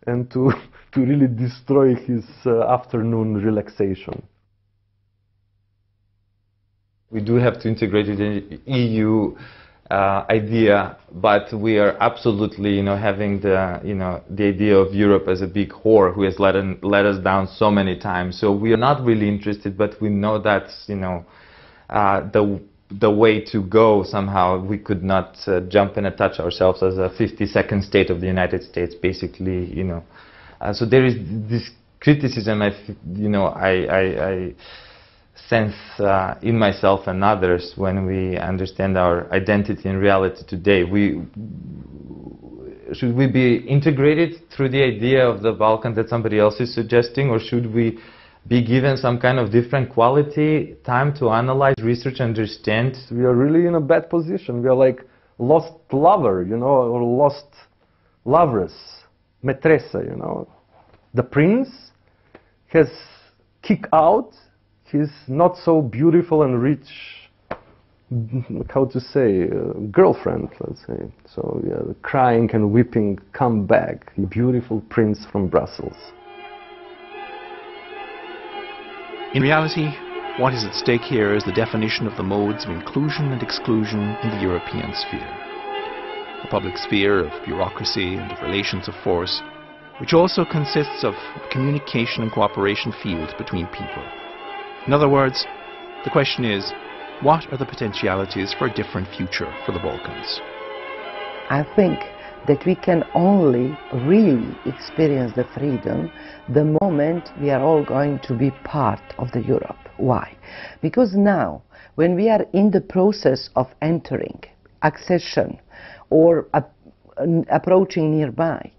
Speaker 7: and to really destroy his afternoon relaxation.
Speaker 9: We do have to integrate it in the EU idea, but we are absolutely, having the idea of Europe as a big whore who has let us down so many times. So we are not really interested, but we know that's, the way to go. Somehow we could not jump and attach ourselves as a 52nd state of the United States, basically, so there is this criticism, I sense in myself and others when we understand our identity and reality today. Should we be integrated through the idea of the Balkan that somebody else is suggesting, or should we be given some kind of different quality, time to analyze, research, understand?
Speaker 7: We are really in a bad position. We are like lost lover, or lost lovress, maîtresse, The prince has kicked out his not so beautiful and rich, how to say, girlfriend, let's say. So yeah, crying and weeping, come back, you beautiful prince from Brussels.
Speaker 2: In reality, what is at stake here is the definition of the modes of inclusion and exclusion in the European sphere. A public sphere of bureaucracy and of relations of force, which also consists of communication and cooperation fields between people. In other words, the question is, what are the potentialities for a different future for the Balkans?
Speaker 6: I think that we can only really experience the freedom the moment we are all going to be part of the Europe. Why? Because now, when we are in the process of entering, accession, or approaching nearby,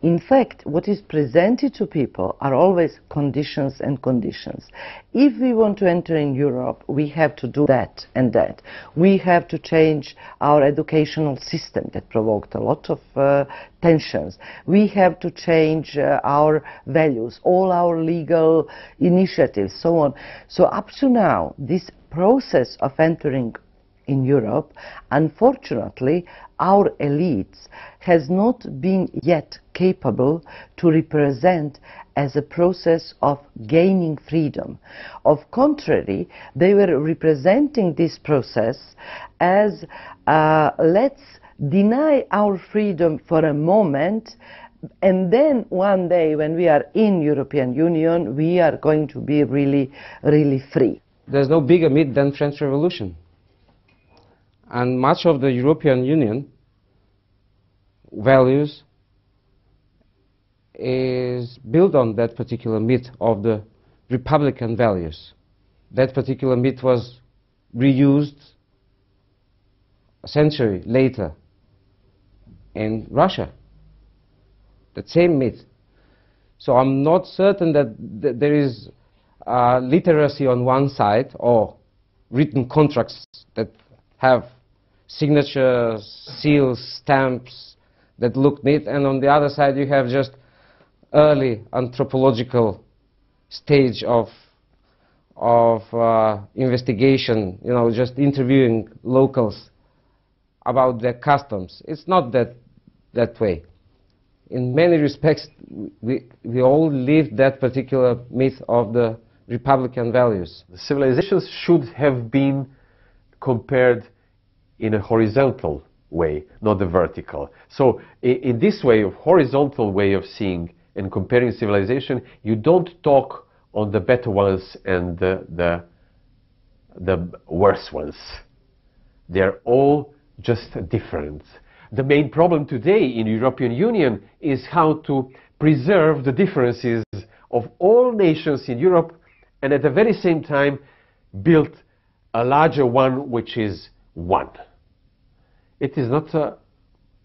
Speaker 6: in fact, what is presented to people are always conditions and conditions. If we want to enter in Europe, we have to do that and that. We have to change our educational system that provoked a lot of tensions. We have to change our values, all our legal initiatives, so on. So up to now, this process of entering in Europe, unfortunately, our elites has not been yet capable to represent as a process of gaining freedom. Of contrary, they were representing this process as let's deny our freedom for a moment, and then one day when we are in European Union, we are going to be really, really free.
Speaker 8: There's no bigger myth than French Revolution. And much of the European Union values is built on that particular myth of the Republican values. That particular myth was reused a century later in Russia. That same myth. So I'm not certain that there is literacy on one side or written contracts that have signatures, seals, stamps that look neat, and on the other side you have just early anthropological stage of investigation, just interviewing locals about their customs. It's not that way. In many respects, we all live that particular myth of the Republican values.
Speaker 5: The civilizations should have been compared in a horizontal way, not the vertical. So in this way of horizontal way of seeing and comparing civilization, you don't talk on the better ones and the worse ones. They're all just different. The main problem today in the European Union is how to preserve the differences of all nations in Europe and at the very same time build a larger one which is one. It is not an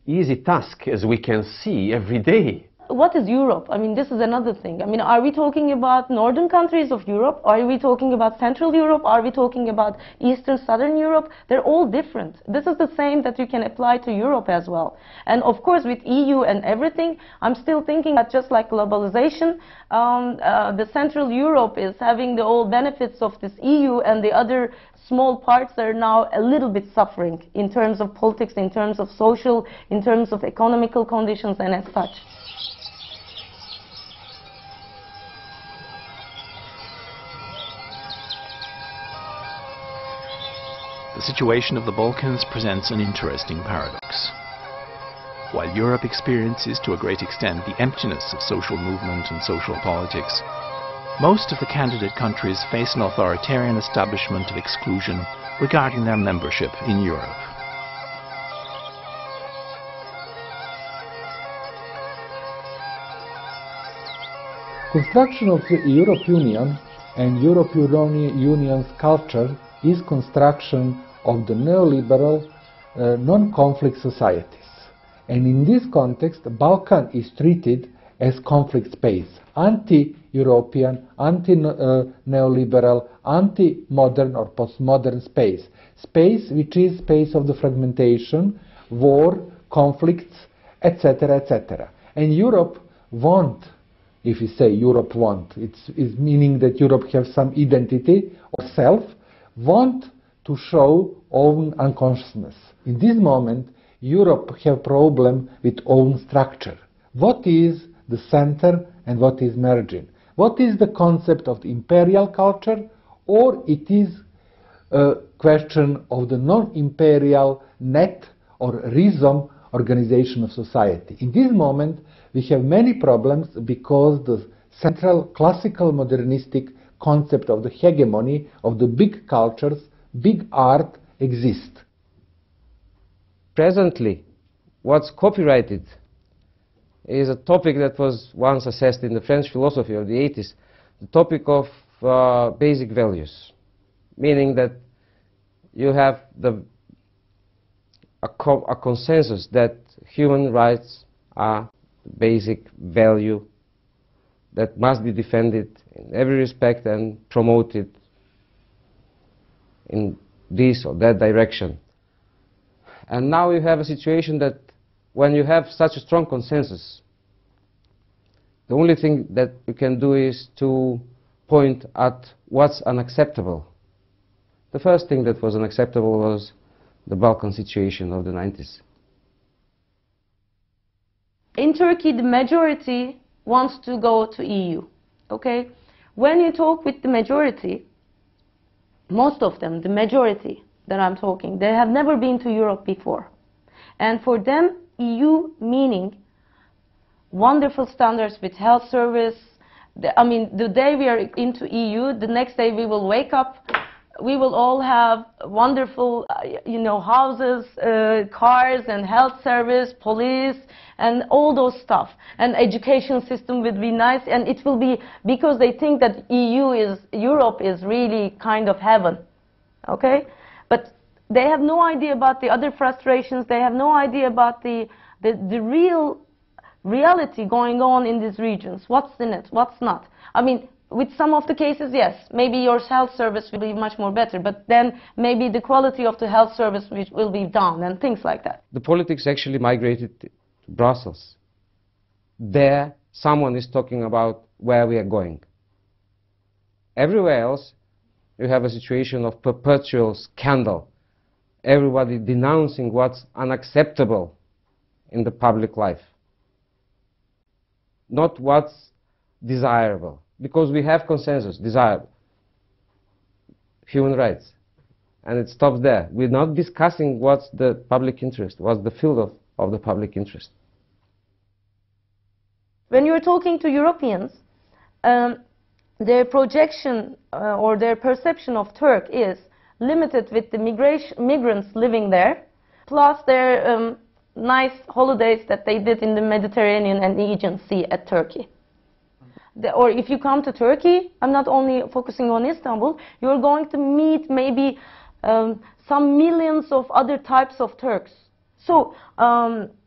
Speaker 5: easy task, as we can see every day.
Speaker 10: What is Europe? I mean, this is another thing. I mean, are we talking about northern countries of Europe? Are we talking about Central Europe? Are we talking about Eastern, Southern Europe? They're all different. This is the same that you can apply to Europe as well. And of course, with EU and everything, I'm still thinking that just like globalization, the Central Europe is having the all benefits of this EU, and the other small parts are now a little bit suffering in terms of politics, in terms of social, in terms of economical conditions, and as such.
Speaker 2: The situation of the Balkans presents an interesting paradox. While Europe experiences to a great extent the emptiness of social movement and social politics, most of the candidate countries face an authoritarian establishment of exclusion regarding their membership in Europe.
Speaker 4: Construction of the European Union and European Union's culture is construction of the neoliberal non-conflict societies. And in this context, Balkan is treated as conflict space, anti-European, anti-neoliberal, anti-modern or postmodern space. Space which is space of the fragmentation, war, conflicts, etc., etc. And Europe won't, if you say Europe won't, it's meaning that Europe has some identity or self, want to show own unconsciousness. In this moment, Europe have problem with own structure. What is the center and what is margin? What is the concept of the imperial culture, or it is a question of the non-imperial net or rhythm organization of society? In this moment, we have many problems because the central classical modernistic concept of the hegemony of the big cultures, big art exists.
Speaker 8: Presently, what's copyrighted is a topic that was once assessed in the French philosophy of the 80s, the topic of basic values, meaning that you have a consensus that human rights are the basic value that must be defended in every respect and promoted in this or that direction. And now you have a situation that when you have such a strong consensus, the only thing that you can do is to point at what's unacceptable. The first thing that was unacceptable was the Balkan situation of the 90s.
Speaker 10: In Turkey, the majority wants to go to EU, okay? When you talk with the majority, most of them, the majority that I'm talking, they have never been to Europe before. And for them, EU meaning wonderful standards with health service. The day we are into EU, the next day we will wake up, we will all have wonderful, houses, cars and health service, police, and all those stuff. And education system will be nice, and it will be because they think that Europe is really kind of heaven, okay? But they have no idea about the other frustrations. They have no idea about the real reality going on in these regions. What's in it? What's not? With some of the cases, yes, maybe your health service will be much more better, but then maybe the quality of the health service will be down and things like that.
Speaker 8: The politics actually migrated to Brussels. There, someone is talking about where we are going. Everywhere else, you have a situation of perpetual scandal. Everybody denouncing what's unacceptable in the public life, not what's desirable. Because we have consensus, desirable, human rights, and it stops there. We're not discussing what's the public interest, what's the field of the public interest.
Speaker 10: When you're talking to Europeans, their projection or their perception of Turkey is limited with the migrants living there, plus their nice holidays that they did in the Mediterranean and the Aegean Sea at Turkey. Or if you come to Turkey, I'm not only focusing on Istanbul, you're going to meet maybe some millions of other types of Turks. So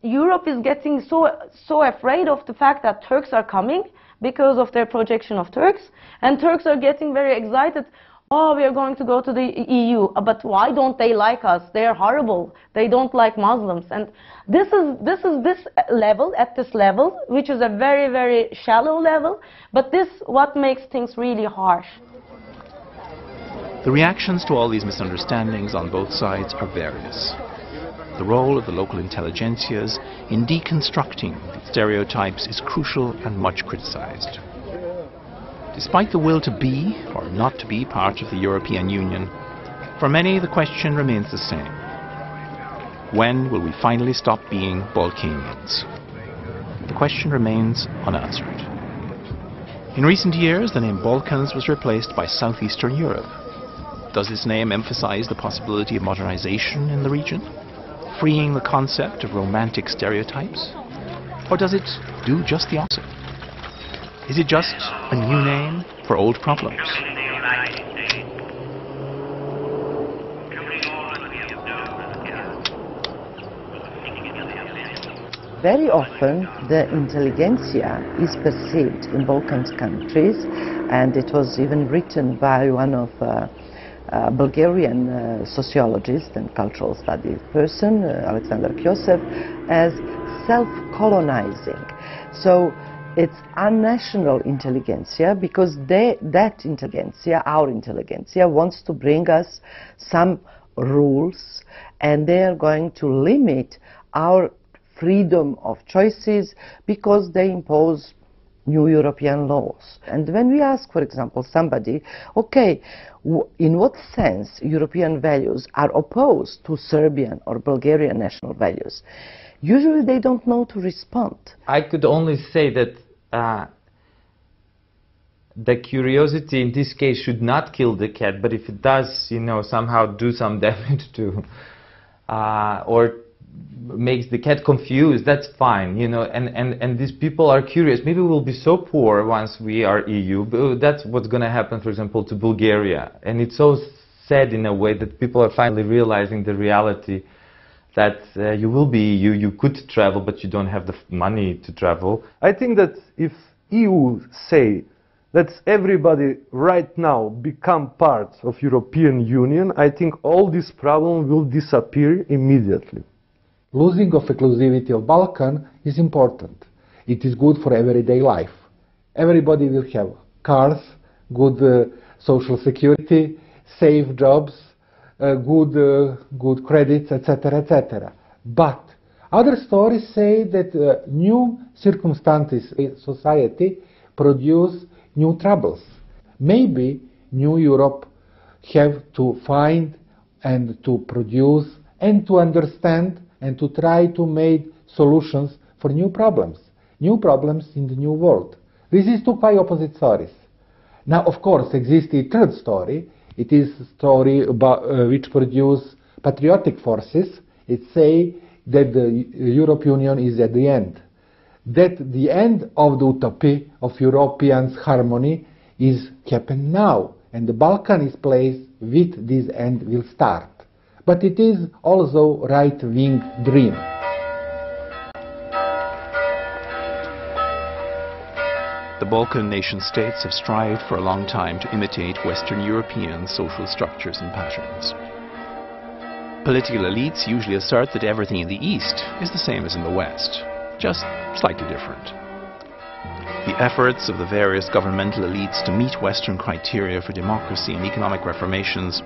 Speaker 10: Europe is getting so afraid of the fact that Turks are coming because of their projection of Turks, and Turks are getting very excited. Oh, we are going to go to the EU, but why don't they like us? They are horrible. They don't like Muslims. And this is this level, at this level, which is a very, very shallow level, but this what makes things really harsh.
Speaker 2: The reactions to all these misunderstandings on both sides are various. The role of the local intelligentsias in deconstructing the stereotypes is crucial and much criticized. Despite the will to be or not to be part of the European Union, For many, the question remains the same. When will we finally stop being Balkanians? The question remains unanswered. In recent years, the name Balkans was replaced by Southeastern Europe. Does this name emphasize the possibility of modernization in the region, freeing the concept of romantic stereotypes? Or does it do just the opposite? Is it just a new name for old problems?
Speaker 6: Very often the intelligentsia is perceived in Balkan countries, and it was even written by one of Bulgarian sociologist and cultural studies person, Alexander Kiosev, as self-colonizing. So it's unnational intelligentsia because that intelligentsia, our intelligentsia, wants to bring us some rules, and they are going to limit our freedom of choices because they impose new European laws. And when we ask, for example, somebody, okay, in what sense European values are opposed to Serbian or Bulgarian national values, usually they don't know to respond.
Speaker 9: I could only say that the curiosity in this case should not kill the cat, but if it does, you know, somehow do some damage to, or makes the cat confused, that's fine, you know, and these people are curious. Maybe we'll be so poor once we are EU, but that's what's going to happen, for example, to Bulgaria. And it's so sad in a way that people are finally realizing the reality that you will be EU, you could travel, but you don't have the money to travel.
Speaker 7: I think that if EU say, let's everybody right now become part of European Union, I think all this problem will disappear immediately.
Speaker 4: Losing of exclusivity of Balkan is important. It is good for everyday life. Everybody will have cars, good social security, safe jobs, good credits, etc., etc. But other stories say that new circumstances in society produce new troubles. Maybe New Europe have to find and to produce and to understand and to try to make solutions for new problems in the new world. This is two quite opposite stories. Now, of course, exists a third story. It is a story about, which produce patriotic forces. It say that the European Union is at the end. That the end of the utopia of European harmony is happening now. And the Balkanist place with this end will start. But it is also right-wing dream.
Speaker 2: The Balkan nation-states have strived for a long time to imitate Western European social structures and patterns. Political elites usually assert that everything in the East is the same as in the West, just slightly different. The efforts of the various governmental elites to meet Western criteria for democracy and economic reformations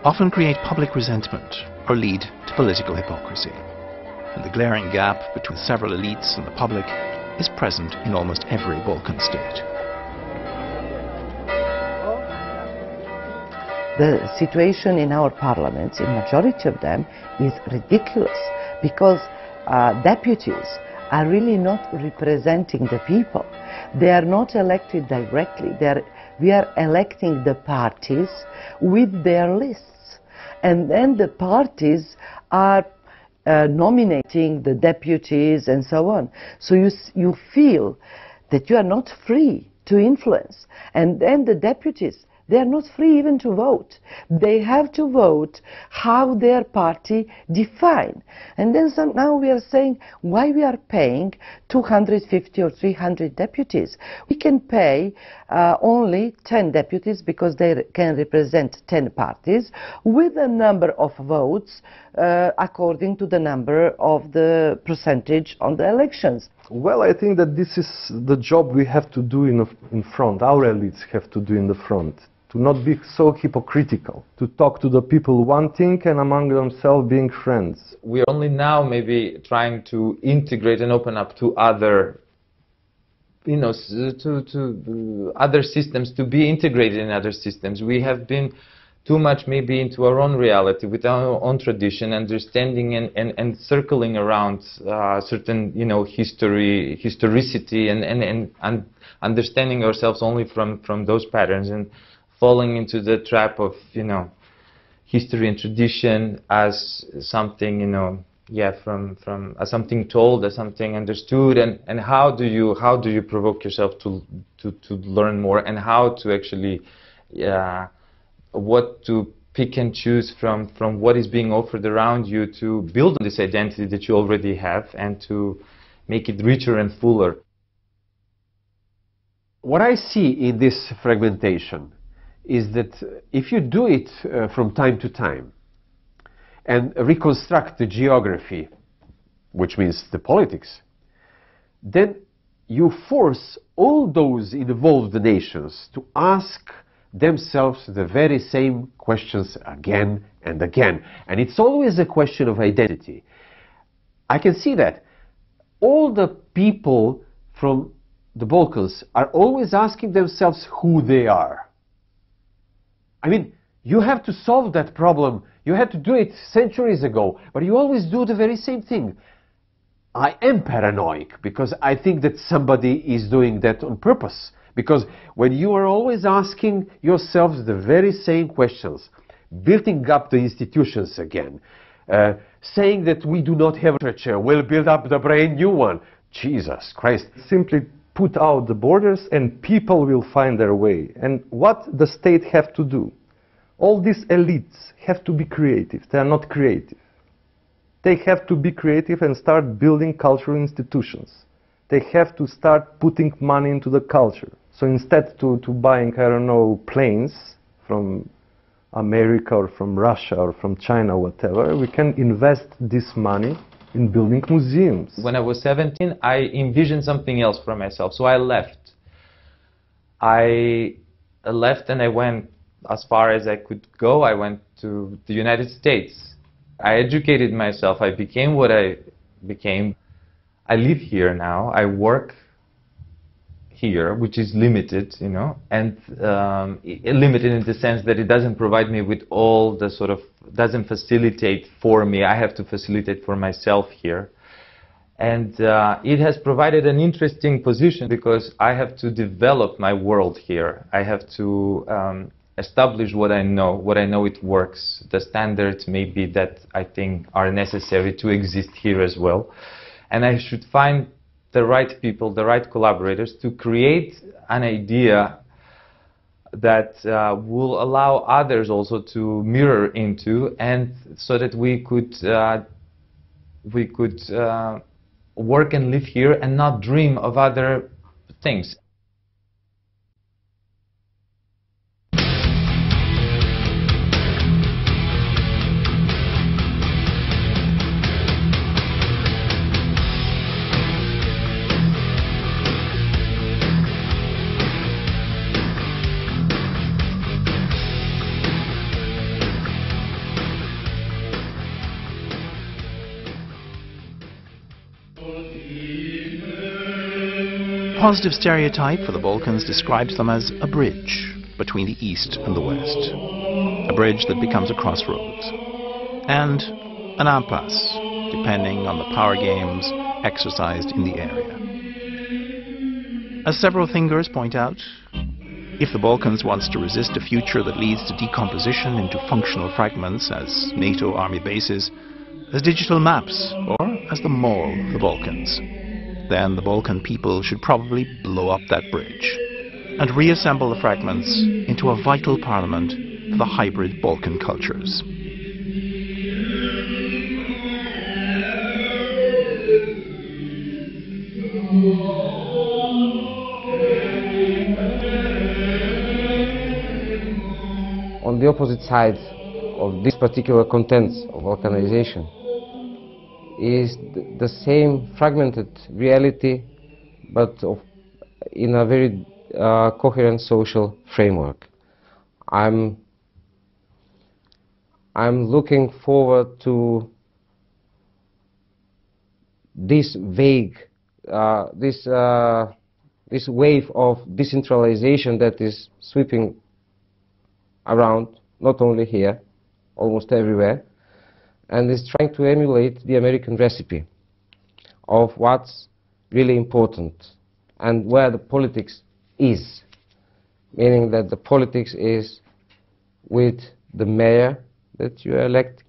Speaker 2: often create public resentment or lead to political hypocrisy. And the glaring gap between several elites and the public is present in almost every Balkan state.
Speaker 6: The situation in our parliaments, in majority of them, is ridiculous because deputies are really not representing the people. They are not elected directly. We are electing the parties with their lists. And then the parties are nominating the deputies and so on. So you feel that you are not free to influence. And then the deputies, they are not free even to vote. They have to vote how their party define. And then now we are saying why we are paying 250 or 300 deputies. We can pay only 10 deputies because they can represent 10 parties with a number of votes according to the number of the percentage on the elections.
Speaker 7: Well, I think that this is the job we have to do in front. Our elites have to do in the front. To not be so hypocritical, to talk to the people one thing and among themselves being friends.
Speaker 9: We're only now maybe trying to integrate and open up to other, you know, to other systems, to be integrated in other systems. We have been too much maybe into our own reality, with our own tradition, understanding and circling around certain, you know, historicity and understanding ourselves only from those patterns, and falling into the trap of, you know, history and tradition as something, you know, as something told, as something understood, and how do you provoke yourself to learn more, and how to actually what to pick and choose from what is being offered around you to build on this identity that you already have and to make it richer and fuller.
Speaker 5: What I see in this fragmentation is that if you do it from time to time and reconstruct the geography, which means the politics, then you force all those involved nations to ask themselves the very same questions again and again. And it's always a question of identity. I can see that all the people from the Balkans are always asking themselves who they are. I mean, you have to solve that problem. You had to do it centuries ago, but you always do the very same thing. I am paranoid because I think that somebody is doing that on purpose. Because when you are always asking yourselves the very same questions, building up the institutions again, saying that we do not have literature, we'll build up the brand new one. Jesus Christ.
Speaker 7: Simply put out the borders and people will find their way. And what the state have to do? All these elites have to be creative. They are not creative. They have to be creative and start building cultural institutions. They have to start putting money into the culture. So instead to buying, I don't know, planes from America or from Russia or from China, whatever, we can invest this money in building museums.
Speaker 9: When I was 17, I envisioned something else for myself, so I left. I left and I went as far as I could go. I went to the United States. I educated myself. I became what I became. I live here now. I work here, which is limited, you know, and limited in the sense that it doesn't provide me with all the sort of, doesn't facilitate for me. I have to facilitate for myself here. And it has provided an interesting position because I have to develop my world here. I have to establish what I know it works, the standards maybe that I think are necessary to exist here as well. And I should find the right people, the right collaborators to create an idea that will allow others also to mirror into, and so that we could work and live here and not dream of other things.
Speaker 2: A positive stereotype for the Balkans describes them as a bridge between the East and the West, a bridge that becomes a crossroads, and an impasse, depending on the power games exercised in the area. As several thinkers point out, if the Balkans wants to resist a future that leads to decomposition into functional fragments as NATO army bases, as digital maps, or as the mall of the Balkans, then the Balkan people should probably blow up that bridge and reassemble the fragments into a vital parliament for the hybrid Balkan cultures.
Speaker 8: On the opposite side of this particular contents of Balkanization is the same fragmented reality, but in a very coherent social framework. I'm looking forward to this vague, this wave of decentralization that is sweeping around not only here, almost everywhere, and is trying to emulate the American recipe of what's really important and where the politics is, meaning that the politics is with the mayor that you elect,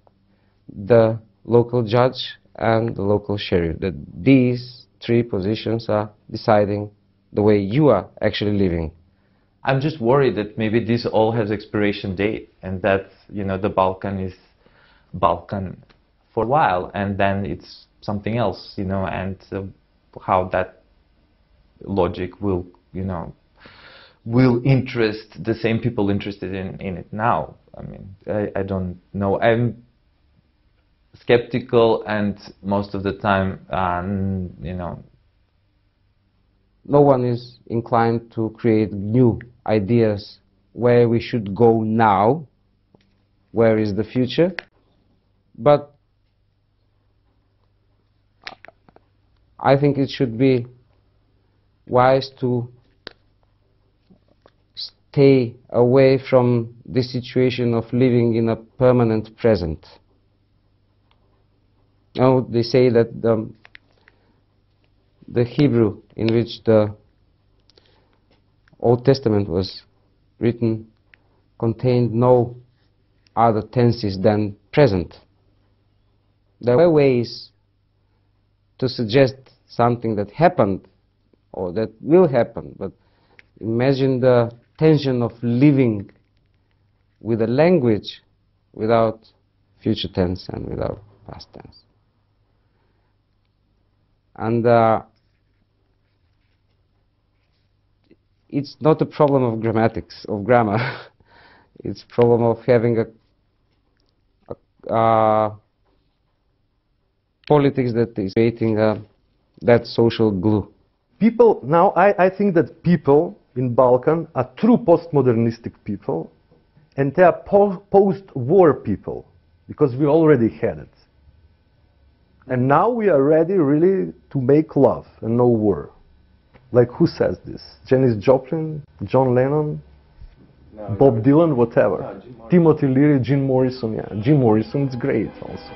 Speaker 8: the local judge, and the local sheriff, that these three positions are deciding the way you are actually living.
Speaker 9: I'm just worried that maybe this all has expiration date, and that, you know, the Balkan is Balkan for a while, and then it's something else, you know, and how that logic will, you know, will interest the same people interested in it now. I mean, I don't know. I'm skeptical, and most of the time, you know,
Speaker 8: no one is inclined to create new ideas where we should go now, where is the future, but I think it should be wise to stay away from this situation of living in a permanent present. Now, they say that the Hebrew in which the Old Testament was written contained no other tenses than present. There were ways to suggest something that happened or that will happen, but imagine the tension of living with a language without future tense and without past tense. And it's not a problem of grammatics, of grammar. It's a problem of having a politics that is creating that social glue.
Speaker 7: People, now I think that people in Balkan are true postmodernistic people, and they are post-war people, because we already had it. And now we are ready really to make love and no war. Like, who says this? Janis Joplin, John Lennon, no, Bob Dylan, whatever. No, Timothy Leary, Jim Morrison, yeah. Jim Morrison is great also.